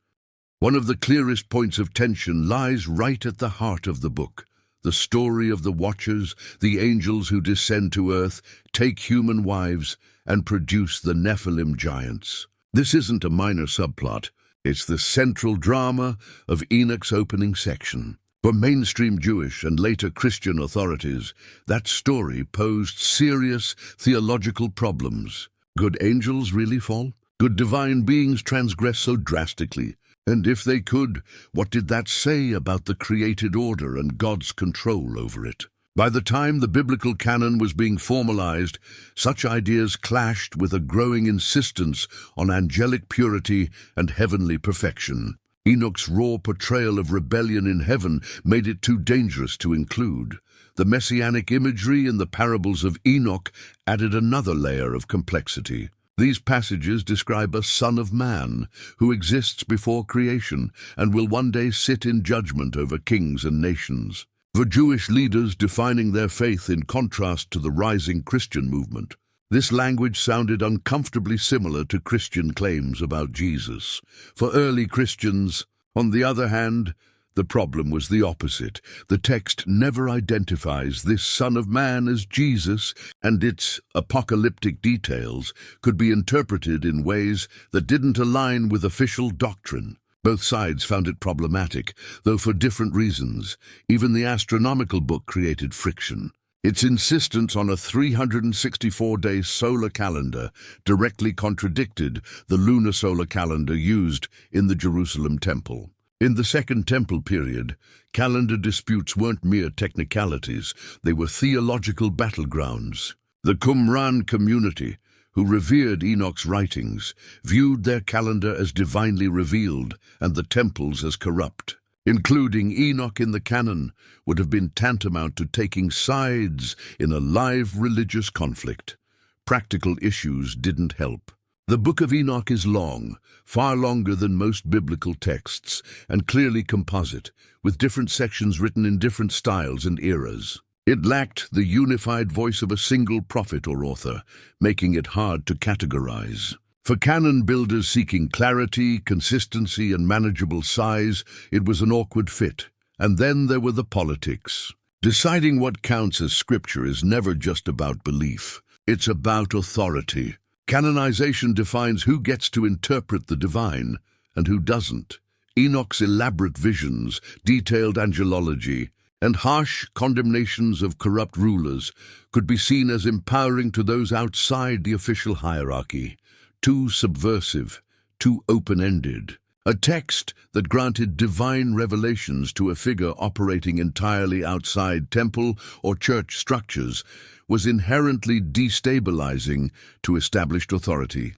One of the clearest points of tension lies right at the heart of the book, the story of the Watchers, the angels who descend to earth, take human wives, and produce the Nephilim giants. This isn't a minor subplot. It's the central drama of Enoch's opening section. For mainstream Jewish and later Christian authorities, that story posed serious theological problems. Could angels really fall? Could divine beings transgress so drastically? And if they could, what did that say about the created order and God's control over it? By the time the biblical canon was being formalized, such ideas clashed with a growing insistence on angelic purity and heavenly perfection. Enoch's raw portrayal of rebellion in heaven made it too dangerous to include. The messianic imagery in the parables of Enoch added another layer of complexity. These passages describe a son of man who exists before creation and will one day sit in judgment over kings and nations. For Jewish leaders defining their faith in contrast to the rising Christian movement, this language sounded uncomfortably similar to Christian claims about Jesus. For early Christians, on the other hand, the problem was the opposite. The text never identifies this Son of Man as Jesus, and its apocalyptic details could be interpreted in ways that didn't align with official doctrine. Both sides found it problematic, though for different reasons. Even the astronomical book created friction. Its insistence on a 364-day solar calendar directly contradicted the lunar solar calendar used in the Jerusalem temple. In the Second Temple period, calendar disputes weren't mere technicalities, they were theological battlegrounds. The Qumran community, who revered Enoch's writings, viewed their calendar as divinely revealed and the temples as corrupt. Including Enoch in the canon would have been tantamount to taking sides in a live religious conflict. Practical issues didn't help. The Book of Enoch is long, far longer than most biblical texts, and clearly composite, with different sections written in different styles and eras. It lacked the unified voice of a single prophet or author, making it hard to categorize. For canon builders seeking clarity, consistency, and manageable size, it was an awkward fit. And then there were the politics. Deciding what counts as scripture is never just about belief. It's about authority. Canonization defines who gets to interpret the divine and who doesn't. Enoch's elaborate visions, detailed angelology, and harsh condemnations of corrupt rulers could be seen as empowering to those outside the official hierarchy. Too subversive, too open-ended. A text that granted divine revelations to a figure operating entirely outside temple or church structures was inherently destabilizing to established authority.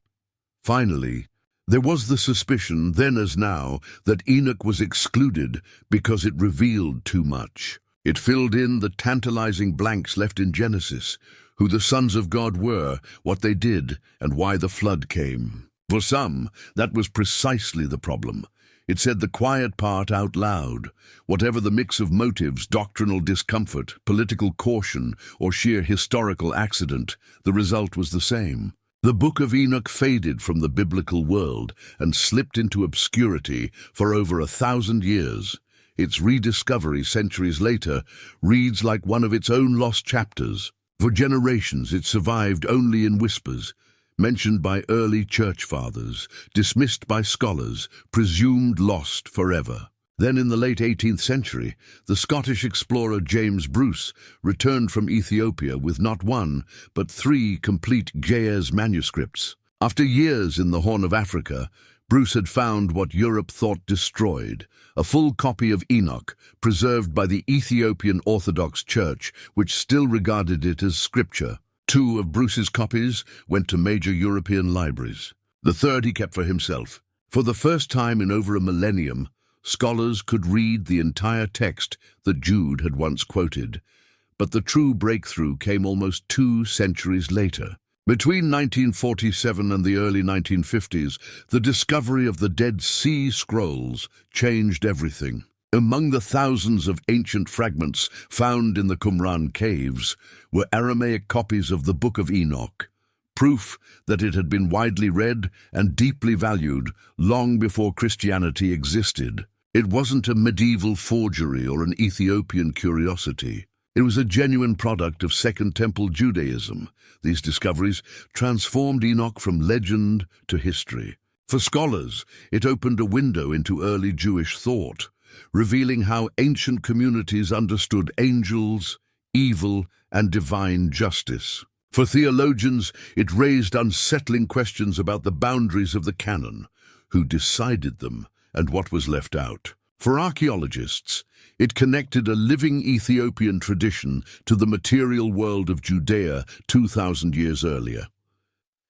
Finally, there was the suspicion, then as now, that Enoch was excluded because it revealed too much. It filled in the tantalizing blanks left in Genesis, who the sons of God were, what they did, and why the flood came. For some, that was precisely the problem. It said the quiet part out loud. Whatever the mix of motives, doctrinal discomfort, political caution, or sheer historical accident, the result was the same. The Book of Enoch faded from the biblical world and slipped into obscurity for over 1,000 years. Its rediscovery centuries later reads like one of its own lost chapters. For generations it survived only in whispers, mentioned by early church fathers, dismissed by scholars, presumed lost forever. Then in the late 18th century, the Scottish explorer James Bruce returned from Ethiopia with not one, but 3 complete Ge'ez manuscripts. After years in the Horn of Africa, Bruce had found what Europe thought destroyed, a full copy of Enoch, preserved by the Ethiopian Orthodox Church, which still regarded it as scripture. 2 of Bruce's copies went to major European libraries. The third he kept for himself. For the first time in over a millennium, scholars could read the entire text that Jude had once quoted. But the true breakthrough came almost 2 centuries later. Between 1947 and the early 1950s, the discovery of the Dead Sea Scrolls changed everything. Among the thousands of ancient fragments found in the Qumran caves were Aramaic copies of the Book of Enoch, proof that it had been widely read and deeply valued long before Christianity existed. It wasn't a medieval forgery or an Ethiopian curiosity. It was a genuine product of Second Temple Judaism. These discoveries transformed Enoch from legend to history. For scholars, it opened a window into early Jewish thought, revealing how ancient communities understood angels, evil, and divine justice. For theologians, it raised unsettling questions about the boundaries of the canon, who decided them, and what was left out. For archaeologists, it connected a living Ethiopian tradition to the material world of Judea 2,000 years earlier.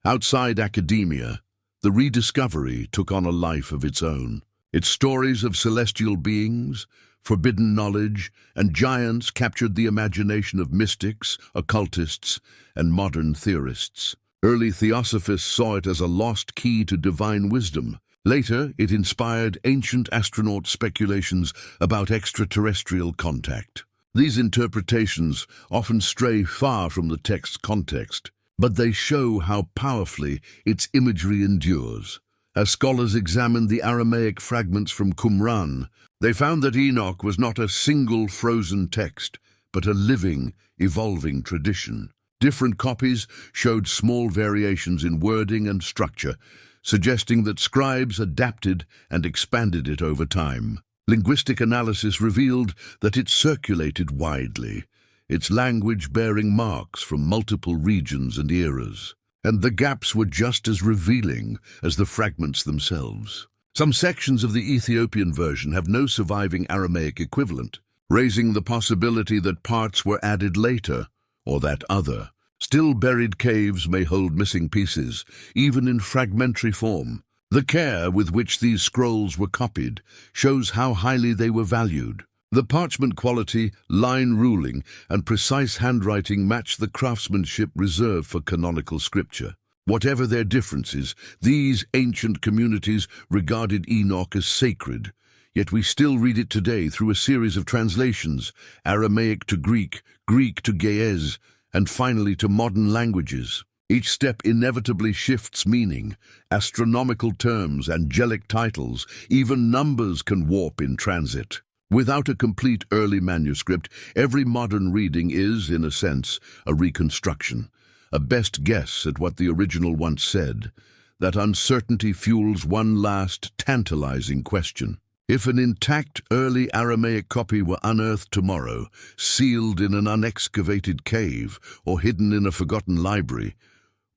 Outside academia, the rediscovery took on a life of its own. Its stories of celestial beings, forbidden knowledge, and giants captured the imagination of mystics, occultists, and modern theorists. Early theosophists saw it as a lost key to divine wisdom. Later, it inspired ancient astronaut speculations about extraterrestrial contact. These interpretations often stray far from the text's context, but they show how powerfully its imagery endures. As scholars examined the Aramaic fragments from Qumran, they found that Enoch was not a single frozen text, but a living, evolving tradition. Different copies showed small variations in wording and structure, suggesting that scribes adapted and expanded it over time. Linguistic analysis revealed that it circulated widely, its language bearing marks from multiple regions and eras. And the gaps were just as revealing as the fragments themselves. Some sections of the Ethiopian version have no surviving Aramaic equivalent, raising the possibility that parts were added later, or that other. Still buried caves may hold missing pieces, even in fragmentary form. The care with which these scrolls were copied shows how highly they were valued. The parchment quality, line ruling, and precise handwriting match the craftsmanship reserved for canonical scripture. Whatever their differences, these ancient communities regarded Enoch as sacred, yet we still read it today through a series of translations, Aramaic to Greek, Greek to Ge'ez, and finally to modern languages. Each step inevitably shifts meaning. Astronomical terms, angelic titles, even numbers can warp in transit. Without a complete early manuscript, every modern reading is, in a sense, a reconstruction, a best guess at what the original once said. That uncertainty fuels one last tantalizing question. If an intact early Aramaic copy were unearthed tomorrow, sealed in an unexcavated cave or hidden in a forgotten library,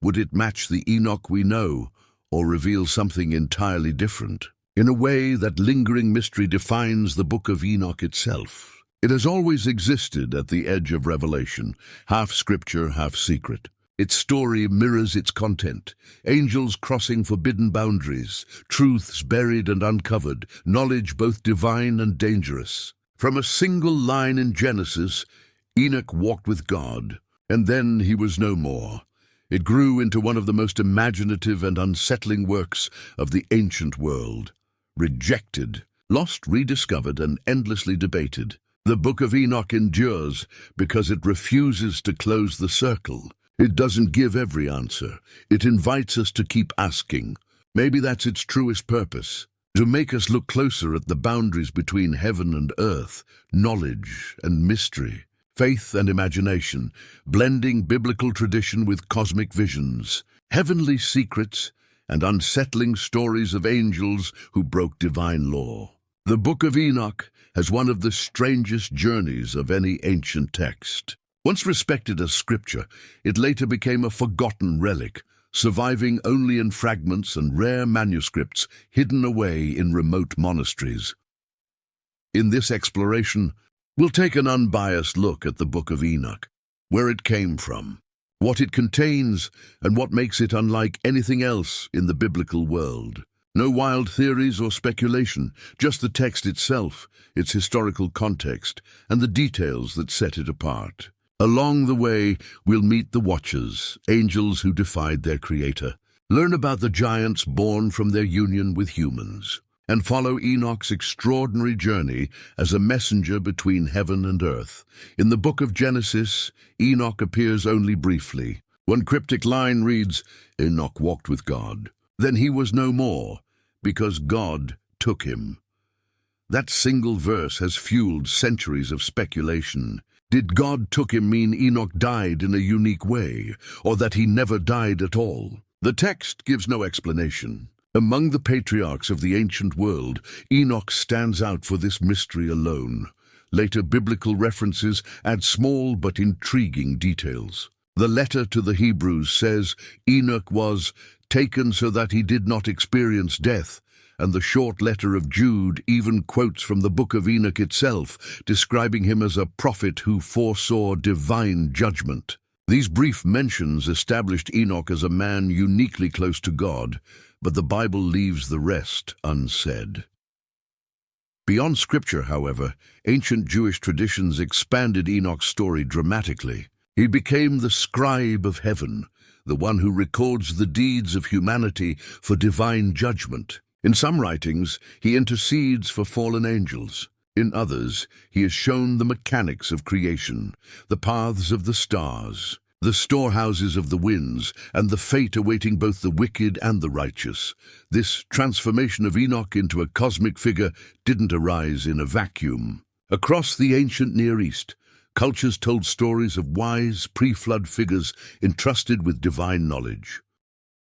would it match the Enoch we know or reveal something entirely different? In a way, that lingering mystery defines the Book of Enoch itself. It has always existed at the edge of revelation, half scripture, half secret. Its story mirrors its content, angels crossing forbidden boundaries, truths buried and uncovered, knowledge both divine and dangerous. From a single line in Genesis, Enoch walked with God, and then he was no more. It grew into one of the most imaginative and unsettling works of the ancient world. Rejected, lost, rediscovered, and endlessly debated, the Book of Enoch endures because it refuses to close the circle. It doesn't give every answer. It invites us to keep asking. Maybe that's its truest purpose, to make us look closer at the boundaries between heaven and earth, knowledge and mystery, faith and imagination, blending biblical tradition with cosmic visions, heavenly secrets, and unsettling stories of angels who broke divine law. The Book of Enoch has one of the strangest journeys of any ancient text. Once respected as scripture, it later became a forgotten relic, surviving only in fragments and rare manuscripts hidden away in remote monasteries. In this exploration, we'll take an unbiased look at the Book of Enoch, where it came from, what it contains, and what makes it unlike anything else in the biblical world. No wild theories or speculation, just the text itself, its historical context, and the details that set it apart. Along the way, we'll meet the Watchers, angels who defied their creator, learn about the giants born from their union with humans, and follow Enoch's extraordinary journey as a messenger between heaven and earth. In the book of Genesis, Enoch appears only briefly. One cryptic line reads, "Enoch walked with God. Then he was no more, because God took him." That single verse has fueled centuries of speculation. Did God took him mean Enoch died in a unique way, or that he never died at all? The text gives no explanation. Among the patriarchs of the ancient world, Enoch stands out for this mystery alone. Later biblical references add small but intriguing details. The letter to the Hebrews says Enoch was taken so that he did not experience death, and the short letter of Jude even quotes from the Book of Enoch itself, describing him as a prophet who foresaw divine judgment. These brief mentions established Enoch as a man uniquely close to God, but the Bible leaves the rest unsaid. Beyond Scripture, however, ancient Jewish traditions expanded Enoch's story dramatically. He became the scribe of heaven, the one who records the deeds of humanity for divine judgment. In some writings, he intercedes for fallen angels. In others, he is shown the mechanics of creation, the paths of the stars, the storehouses of the winds, and the fate awaiting both the wicked and the righteous. This transformation of Enoch into a cosmic figure didn't arise in a vacuum. Across the ancient Near East, cultures told stories of wise, pre-flood figures entrusted with divine knowledge.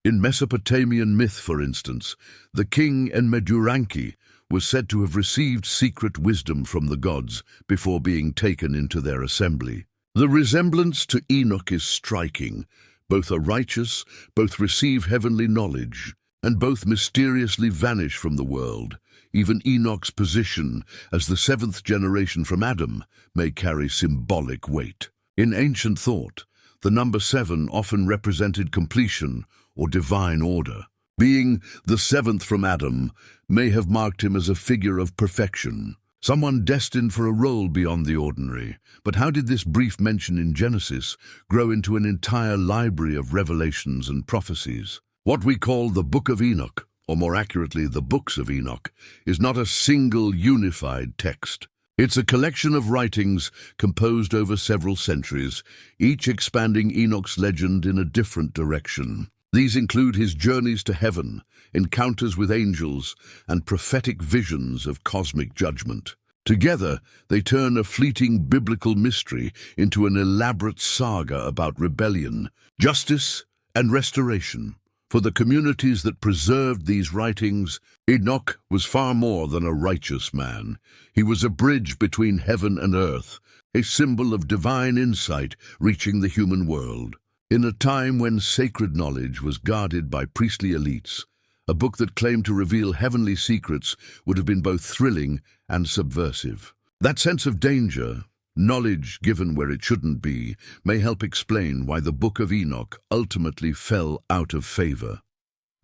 In Mesopotamian myth, for instance, the king Enmeduranki was said to have received secret wisdom from the gods before being taken into their assembly. The resemblance to Enoch is striking. Both are righteous, both receive heavenly knowledge, and both mysteriously vanish from the world. Even Enoch's position as the seventh generation from Adam may carry symbolic weight. In ancient thought, the number 7 often represented completion or divine order. Being the seventh from Adam may have marked him as a figure of perfection, someone destined for a role beyond the ordinary. But how did this brief mention in Genesis grow into an entire library of revelations and prophecies? What we call the Book of Enoch, or more accurately, the Books of Enoch, is not a single unified text. It's a collection of writings composed over several centuries, each expanding Enoch's legend in a different direction. These include his journeys to heaven, encounters with angels, and prophetic visions of cosmic judgment. Together, they turn a fleeting biblical mystery into an elaborate saga about rebellion, justice, and restoration. For the communities that preserved these writings, Enoch was far more than a righteous man. He was a bridge between heaven and earth, a symbol of divine insight reaching the human world. In a time when sacred knowledge was guarded by priestly elites, a book that claimed to reveal heavenly secrets would have been both thrilling and subversive. That sense of danger, knowledge given where it shouldn't be, may help explain why the Book of Enoch ultimately fell out of favor.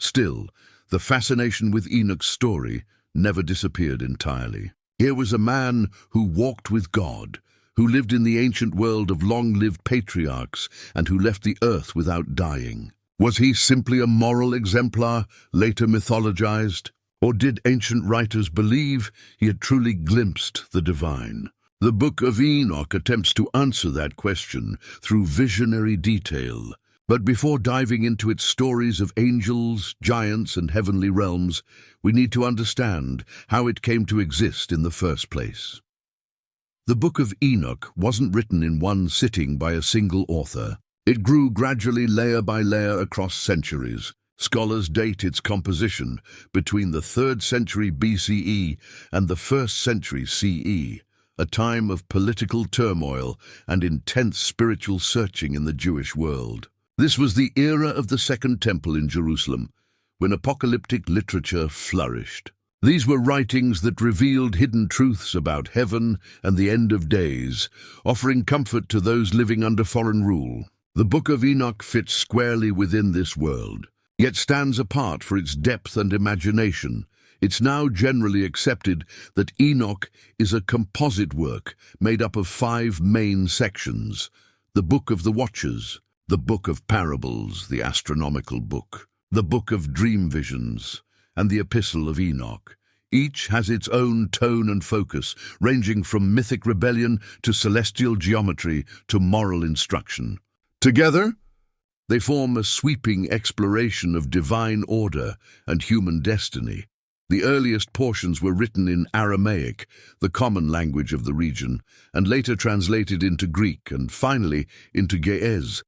Still, the fascination with Enoch's story never disappeared entirely. Here was a man who walked with God, who lived in the ancient world of long-lived patriarchs, and who left the earth without dying. Was he simply a moral exemplar, later mythologized? Or did ancient writers believe he had truly glimpsed the divine? The Book of Enoch attempts to answer that question through visionary detail. But before diving into its stories of angels, giants, and heavenly realms, we need to understand how it came to exist in the first place. The Book of Enoch wasn't written in one sitting by a single author. It grew gradually layer by layer across centuries. Scholars date its composition between the 3rd century BCE and the 1st century CE, a time of political turmoil and intense spiritual searching in the Jewish world. This was the era of the Second Temple in Jerusalem, when apocalyptic literature flourished. These were writings that revealed hidden truths about heaven and the end of days, offering comfort to those living under foreign rule. The Book of Enoch fits squarely within this world, yet stands apart for its depth and imagination. It's now generally accepted that Enoch is a composite work made up of 5 main sections: the Book of the Watchers, the Book of Parables, the astronomical book, the Book of Dream Visions, and the Epistle of Enoch. Each has its own tone and focus, ranging from mythic rebellion to celestial geometry to moral instruction. Together, they form a sweeping exploration of divine order and human destiny. The earliest portions were written in Aramaic, the common language of the region, and later translated into Greek and finally into Ge'ez,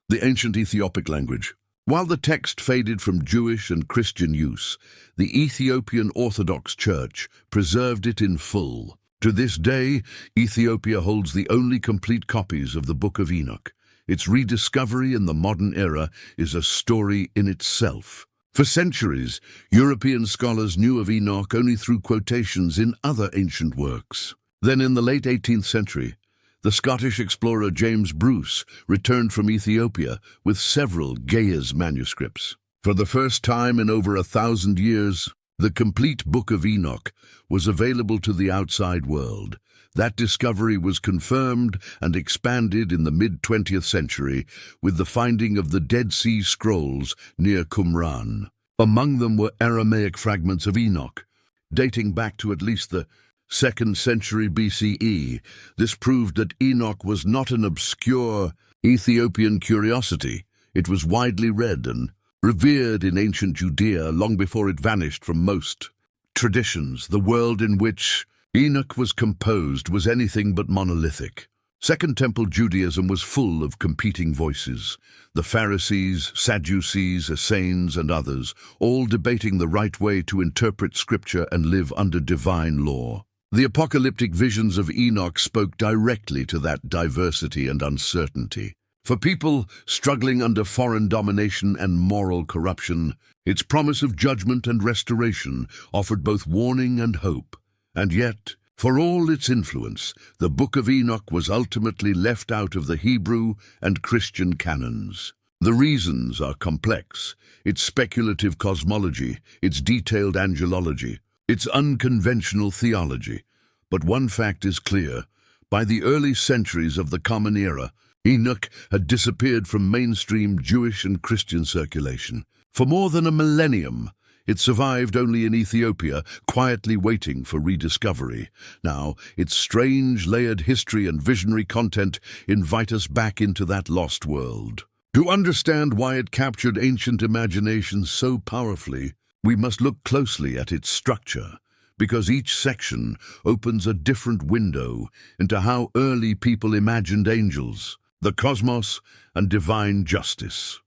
the ancient Ethiopic language. While the text faded from Jewish and Christian use, the Ethiopian Orthodox Church preserved it in full. To this day, Ethiopia holds the only complete copies of the Book of Enoch. Its rediscovery in the modern era is a story in itself. For centuries, European scholars knew of Enoch only through quotations in other ancient works. Then in the late 18th century, the Scottish explorer James Bruce returned from Ethiopia with several Ge'ez manuscripts. For the first time in over 1,000 years, the complete Book of Enoch was available to the outside world. That discovery was confirmed and expanded in the mid-20th century with the finding of the Dead Sea Scrolls near Qumran. Among them were Aramaic fragments of Enoch, dating back to at least the 2nd century BCE. This proved that Enoch was not an obscure Ethiopian curiosity. It was widely read and revered in ancient Judea long before it vanished from most traditions. The world in which Enoch was composed was anything but monolithic. Second Temple Judaism was full of competing voices. The Pharisees, Sadducees, Essenes, and others, all debating the right way to interpret Scripture and live under divine law. The apocalyptic visions of Enoch spoke directly to that diversity and uncertainty. For people struggling under foreign domination and moral corruption, its promise of judgment and restoration offered both warning and hope. And yet, for all its influence, the Book of Enoch was ultimately left out of the Hebrew and Christian canons. The reasons are complex: its speculative cosmology, its detailed angelology, its unconventional theology. But one fact is clear: by the early centuries of the Common Era, Enoch had disappeared from mainstream Jewish and Christian circulation. For more than a millennium, it survived only in Ethiopia, quietly waiting for rediscovery. Now, its strange, layered history and visionary content invite us back into that lost world. To understand why it captured ancient imaginations so powerfully, we must look closely at its structure, because each section opens a different window into how early people imagined angels, the cosmos, and divine justice.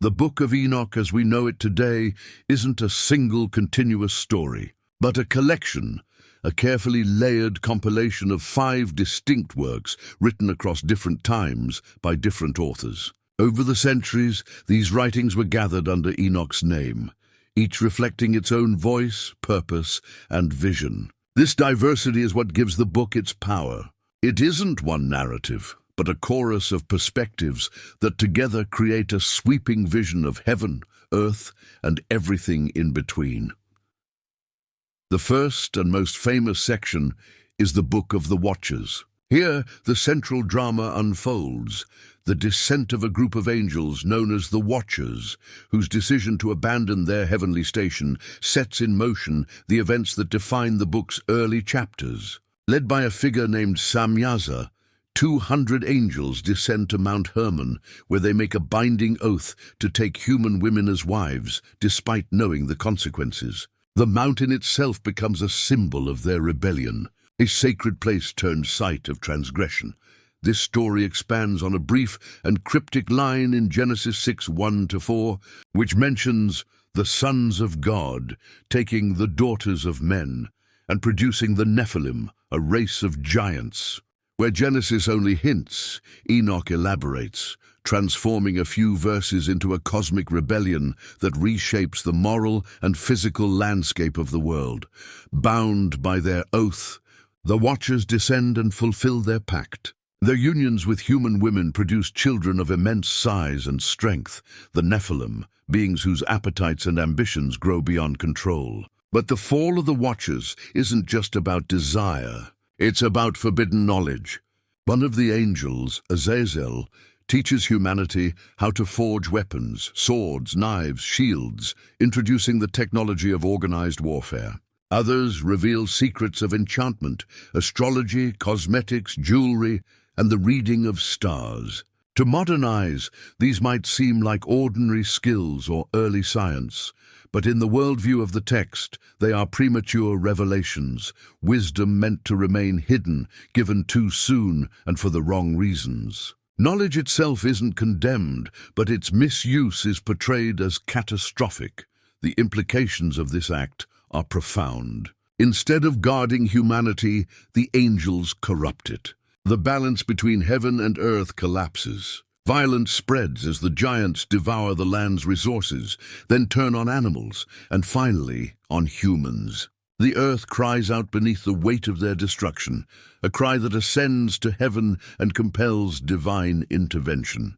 The Book of Enoch as we know it today isn't a single continuous story, but a collection, a carefully layered compilation of 5 distinct works written across different times by different authors. Over the centuries, these writings were gathered under Enoch's name, each reflecting its own voice, purpose, and vision. This diversity is what gives the book its power. It isn't one narrative, but a chorus of perspectives that together create a sweeping vision of heaven, earth, and everything in between. The first and most famous section is the Book of the Watchers. Here, the central drama unfolds, the descent of a group of angels known as the Watchers, whose decision to abandon their heavenly station sets in motion the events that define the book's early chapters. Led by a figure named Samyaza, 200 angels descend to Mount Hermon, where they make a binding oath to take human women as wives, despite knowing the consequences. The mountain itself becomes a symbol of their rebellion, a sacred place turned site of transgression. This story expands on a brief and cryptic line in Genesis 6:1-4, which mentions the sons of God taking the daughters of men and producing the Nephilim, a race of giants. Where Genesis only hints, Enoch elaborates, transforming a few verses into a cosmic rebellion that reshapes the moral and physical landscape of the world. Bound by their oath, the Watchers descend and fulfill their pact. Their unions with human women produce children of immense size and strength, the Nephilim, beings whose appetites and ambitions grow beyond control. But the fall of the Watchers isn't just about desire. It's about forbidden knowledge. One of the angels, Azazel, teaches humanity how to forge weapons, swords, knives, shields, introducing the technology of organized warfare. Others reveal secrets of enchantment, astrology, cosmetics, jewelry, and the reading of stars. To modern eyes, these might seem like ordinary skills or early science, but in the worldview of the text, they are premature revelations, wisdom meant to remain hidden, given too soon and for the wrong reasons. Knowledge itself isn't condemned, but its misuse is portrayed as catastrophic. The implications of this act are profound. Instead of guarding humanity, the angels corrupt it. The balance between heaven and earth collapses. Violence spreads as the giants devour the land's resources, then turn on animals, and finally on humans. The earth cries out beneath the weight of their destruction, a cry that ascends to heaven and compels divine intervention.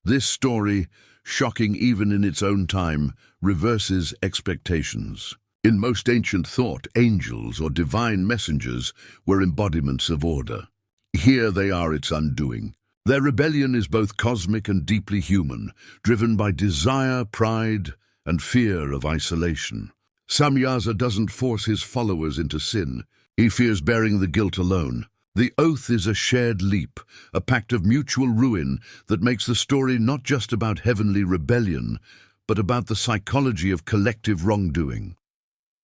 This story, shocking even in its own time, reverses expectations. In most ancient thought, angels or divine messengers were embodiments of order. Here they are its undoing. Their rebellion is both cosmic and deeply human, driven by desire, pride, and fear of isolation. Samyaza doesn't force his followers into sin. He fears bearing the guilt alone. The oath is a shared leap, a pact of mutual ruin that makes the story not just about heavenly rebellion, but about the psychology of collective wrongdoing.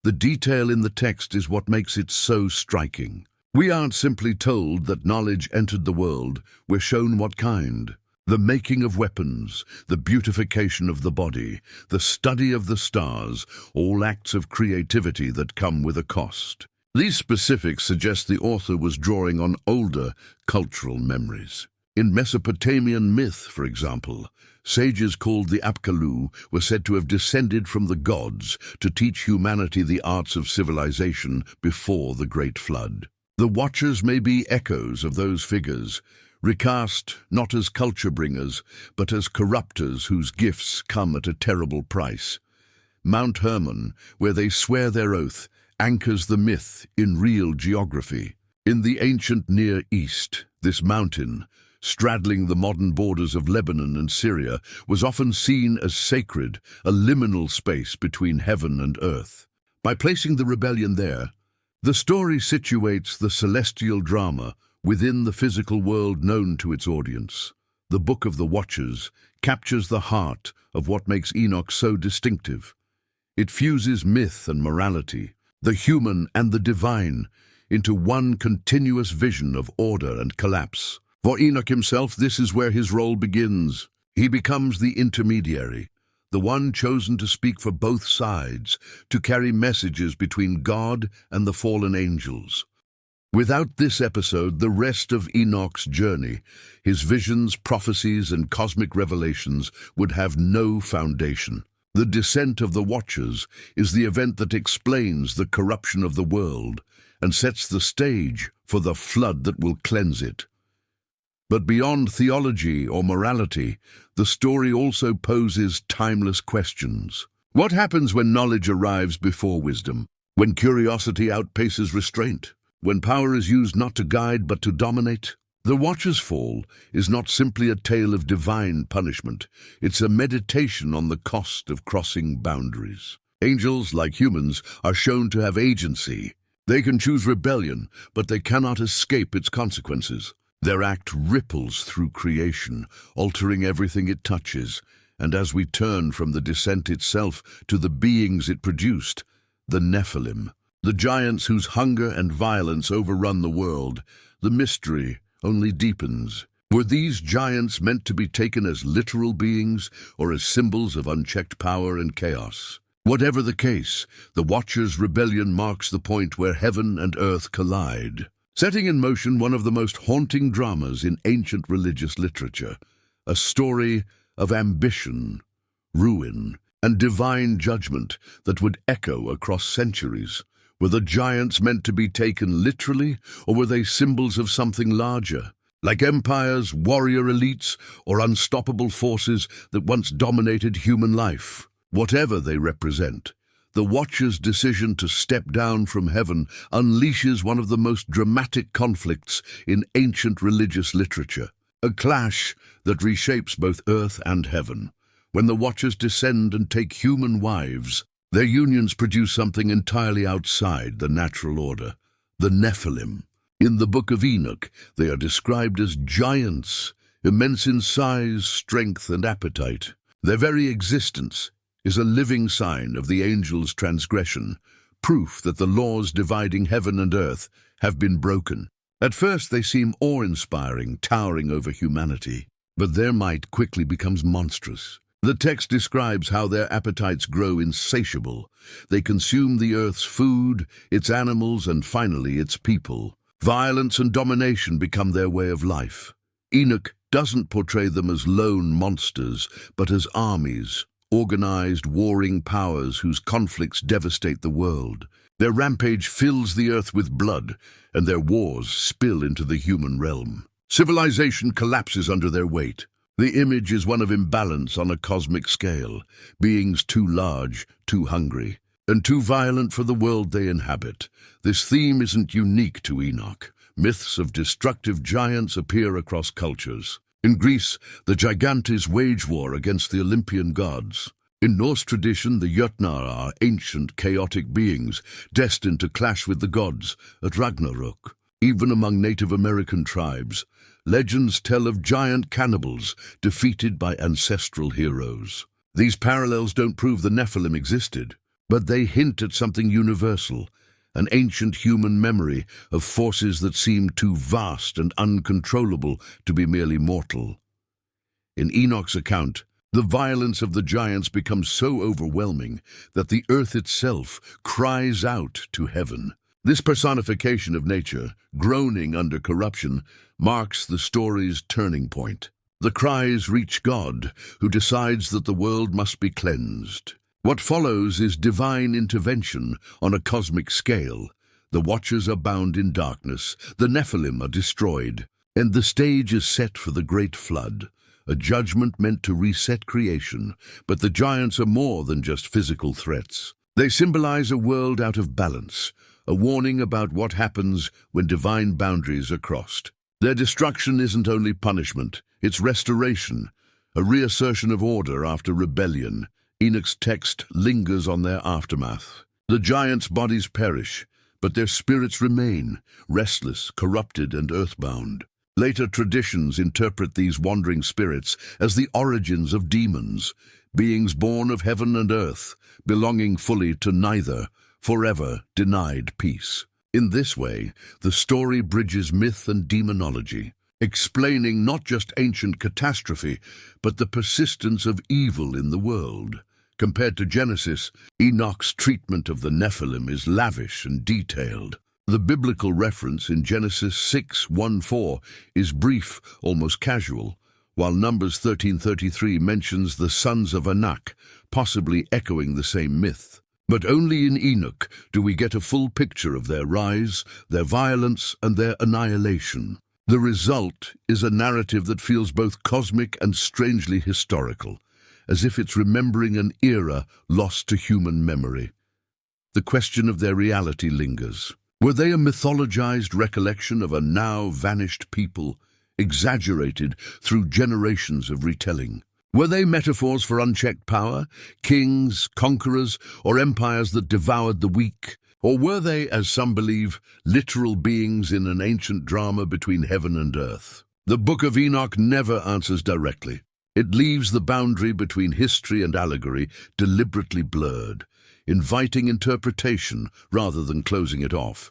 The detail in the text is what makes it so striking. We aren't simply told that knowledge entered the world, we're shown what kind. The making of weapons, the beautification of the body, the study of the stars, all acts of creativity that come with a cost. These specifics suggest the author was drawing on older cultural memories. In Mesopotamian myth, for example, sages called the Apkallu were said to have descended from the gods to teach humanity the arts of civilization before the Great Flood. The Watchers may be echoes of those figures, recast not as culture bringers, but as corruptors whose gifts come at a terrible price. Mount Hermon, where they swear their oath, anchors the myth in real geography. In the ancient Near East, this mountain, straddling the modern borders of Lebanon and Syria, was often seen as sacred, a liminal space between heaven and earth. By placing the rebellion there, the story situates the celestial drama within the physical world known to its audience. The Book of the Watchers captures the heart of what makes Enoch so distinctive. It fuses myth and morality, the human and the divine, into one continuous vision of order and collapse. For Enoch himself, this is where his role begins. He becomes the intermediary, the one chosen to speak for both sides, to carry messages between God and the fallen angels. Without this episode, the rest of Enoch's journey, his visions, prophecies, and cosmic revelations would have no foundation. The descent of the Watchers is the event that explains the corruption of the world and sets the stage for the flood that will cleanse it. But beyond theology or morality, the story also poses timeless questions. What happens when knowledge arrives before wisdom? When curiosity outpaces restraint? When power is used not to guide but to dominate? The Watcher's fall is not simply a tale of divine punishment. It's a meditation on the cost of crossing boundaries. Angels, like humans, are shown to have agency. They can choose rebellion, but they cannot escape its consequences. Their act ripples through creation, altering everything it touches, and as we turn from the descent itself to the beings it produced, the Nephilim, the giants whose hunger and violence overrun the world, the mystery only deepens. Were these giants meant to be taken as literal beings or as symbols of unchecked power and chaos? Whatever the case, the Watcher's rebellion marks the point where heaven and earth collide, setting in motion one of the most haunting dramas in ancient religious literature, a story of ambition, ruin, and divine judgment that would echo across centuries. Were the giants meant to be taken literally, or were they symbols of something larger, like empires, warrior elites, or unstoppable forces that once dominated human life? Whatever they represent, the Watcher's decision to step down from heaven unleashes one of the most dramatic conflicts in ancient religious literature, a clash that reshapes both earth and heaven. When the Watchers descend and take human wives, their unions produce something entirely outside the natural order, the Nephilim. In the Book of Enoch, they are described as giants, immense in size, strength, and appetite. Their very existence is a living sign of the angels' transgression, proof that the laws dividing heaven and earth have been broken. At first they seem awe-inspiring, towering over humanity, but their might quickly becomes monstrous. The text describes how their appetites grow insatiable. They consume the earth's food, its animals, and finally its people. Violence and domination become their way of life. Enoch doesn't portray them as lone monsters, but as armies, organized, warring powers whose conflicts devastate the world. Their rampage fills the earth with blood, and their wars spill into the human realm. Civilization collapses under their weight. The image is one of imbalance on a cosmic scale, beings too large, too hungry, and too violent for the world they inhabit. This theme isn't unique to Enoch. Myths of destructive giants appear across cultures. In Greece, the Gigantes wage war against the Olympian gods. In Norse tradition, the Jötnar are ancient, chaotic beings, destined to clash with the gods at Ragnarok. Even among Native American tribes, legends tell of giant cannibals defeated by ancestral heroes. These parallels don't prove the Nephilim existed, but they hint at something universal, an ancient human memory of forces that seem too vast and uncontrollable to be merely mortal. In Enoch's account, the violence of the giants becomes so overwhelming that the earth itself cries out to heaven. This personification of nature, groaning under corruption, marks the story's turning point. The cries reach God, who decides that the world must be cleansed. What follows is divine intervention on a cosmic scale. The Watchers are bound in darkness, the Nephilim are destroyed, and the stage is set for the Great Flood, a judgment meant to reset creation. But the giants are more than just physical threats. They symbolize a world out of balance, a warning about what happens when divine boundaries are crossed. Their destruction isn't only punishment, it's restoration, a reassertion of order after rebellion. Enoch's text lingers on their aftermath. The giants' bodies perish, but their spirits remain, restless, corrupted, and earthbound. Later traditions interpret these wandering spirits as the origins of demons, beings born of heaven and earth, belonging fully to neither, forever denied peace. In this way, the story bridges myth and demonology, explaining not just ancient catastrophe, but the persistence of evil in the world. Compared to Genesis, Enoch's treatment of the Nephilim is lavish and detailed. The biblical reference in Genesis 6:1-4 is brief, almost casual, while Numbers 13:33 mentions the sons of Anak, possibly echoing the same myth. But only in Enoch do we get a full picture of their rise, their violence, and their annihilation. The result is a narrative that feels both cosmic and strangely historical, as if it's remembering an era lost to human memory. The question of their reality lingers. Were they a mythologized recollection of a now vanished people, exaggerated through generations of retelling? Were they metaphors for unchecked power, kings, conquerors, or empires that devoured the weak? Or were they, as some believe, literal beings in an ancient drama between heaven and earth? The Book of Enoch never answers directly. It leaves the boundary between history and allegory deliberately blurred, inviting interpretation rather than closing it off.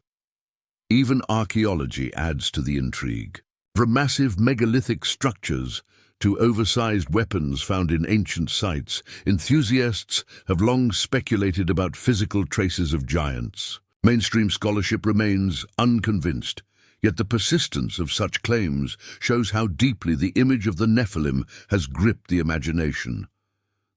Even archaeology adds to the intrigue. From massive megalithic structures to oversized weapons found in ancient sites, enthusiasts have long speculated about physical traces of giants. Mainstream scholarship remains unconvinced, yet the persistence of such claims shows how deeply the image of the Nephilim has gripped the imagination.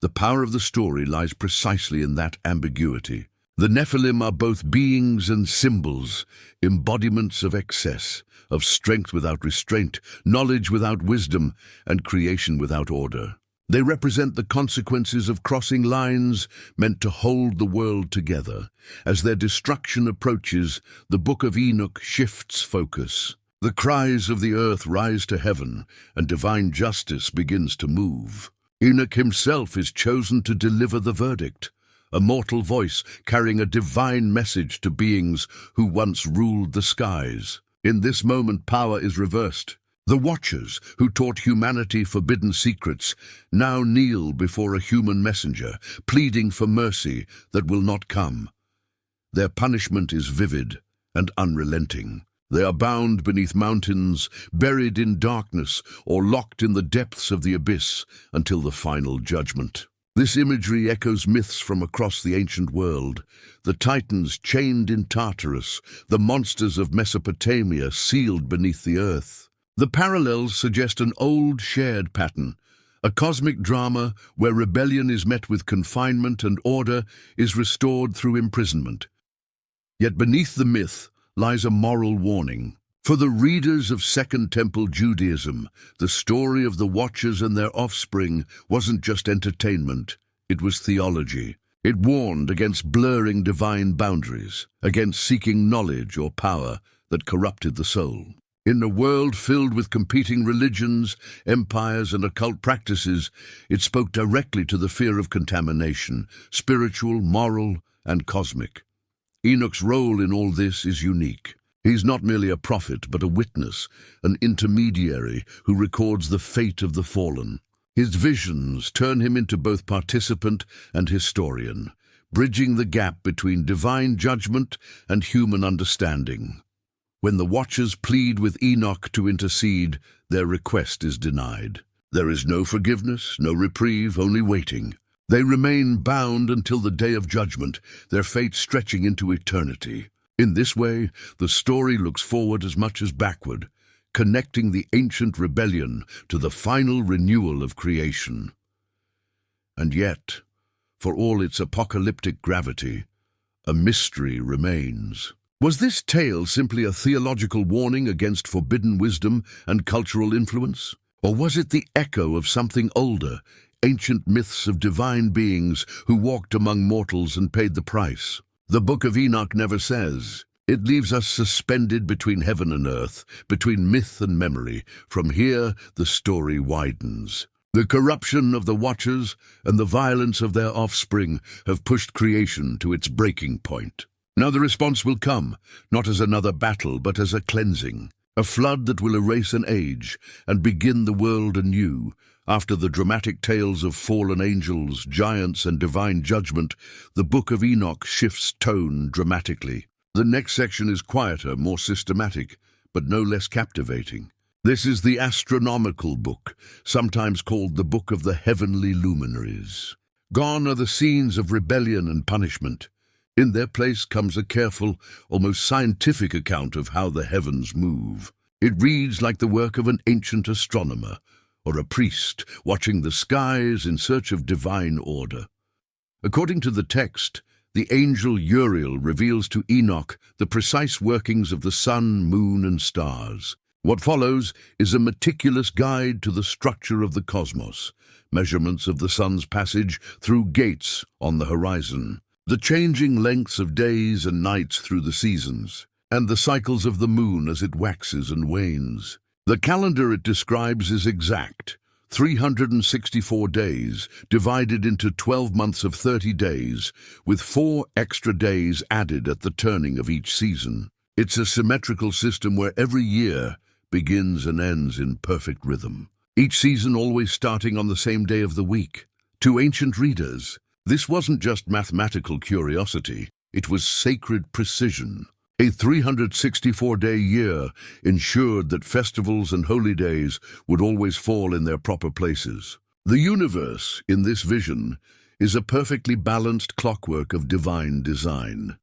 The power of the story lies precisely in that ambiguity. The Nephilim are both beings and symbols, embodiments of excess, of strength without restraint, knowledge without wisdom, and creation without order. They represent the consequences of crossing lines meant to hold the world together. As their destruction approaches, the Book of Enoch shifts focus. The cries of the earth rise to heaven, and divine justice begins to move. Enoch himself is chosen to deliver the verdict, a mortal voice carrying a divine message to beings who once ruled the skies. In this moment, power is reversed. The Watchers, who taught humanity forbidden secrets, now kneel before a human messenger, pleading for mercy that will not come. Their punishment is vivid and unrelenting. They are bound beneath mountains, buried in darkness, or locked in the depths of the abyss until the final judgment. This imagery echoes myths from across the ancient world. The Titans chained in Tartarus, the monsters of Mesopotamia sealed beneath the earth. The parallels suggest an old shared pattern, a cosmic drama where rebellion is met with confinement and order is restored through imprisonment. Yet beneath the myth lies a moral warning. For the readers of Second Temple Judaism, the story of the Watchers and their offspring wasn't just entertainment, it was theology. It warned against blurring divine boundaries, against seeking knowledge or power that corrupted the soul. In a world filled with competing religions, empires, and occult practices, it spoke directly to the fear of contamination, spiritual, moral, and cosmic. Enoch's role in all this is unique. He's not merely a prophet, but a witness, an intermediary who records the fate of the fallen. His visions turn him into both participant and historian, bridging the gap between divine judgment and human understanding. When the Watchers plead with Enoch to intercede, their request is denied. There is no forgiveness, no reprieve, only waiting. They remain bound until the day of judgment, their fate stretching into eternity. In this way, the story looks forward as much as backward, connecting the ancient rebellion to the final renewal of creation. And yet, for all its apocalyptic gravity, a mystery remains. Was this tale simply a theological warning against forbidden wisdom and cultural influence? Or was it the echo of something older, ancient myths of divine beings who walked among mortals and paid the price? The Book of Enoch never says. It leaves us suspended between heaven and earth, between myth and memory. From here, the story widens. The corruption of the Watchers and the violence of their offspring have pushed creation to its breaking point. Now the response will come, not as another battle, but as a cleansing, a flood that will erase an age and begin the world anew. After the dramatic tales of fallen angels, giants, and divine judgment, the Book of Enoch shifts tone dramatically. The next section is quieter, more systematic, but no less captivating. This is the astronomical book, sometimes called the Book of the Heavenly Luminaries. Gone are the scenes of rebellion and punishment. In their place comes a careful, almost scientific account of how the heavens move. It reads like the work of an ancient astronomer, or a priest watching the skies in search of divine order. According to the text, the angel Uriel reveals to Enoch the precise workings of the sun, moon, and stars. What follows is a meticulous guide to the structure of the cosmos, measurements of the sun's passage through gates on the horizon, the changing lengths of days and nights through the seasons, and the cycles of the moon as it waxes and wanes. The calendar it describes is exact, 364 days, divided into 12 months of 30 days, with 4 extra days added at the turning of each season. It's a symmetrical system where every year begins and ends in perfect rhythm, each season always starting on the same day of the week. To ancient readers, this wasn't just mathematical curiosity, it was sacred precision. A 364-day year ensured that festivals and holy days would always fall in their proper places. The universe, in this vision, is a perfectly balanced clockwork of divine design.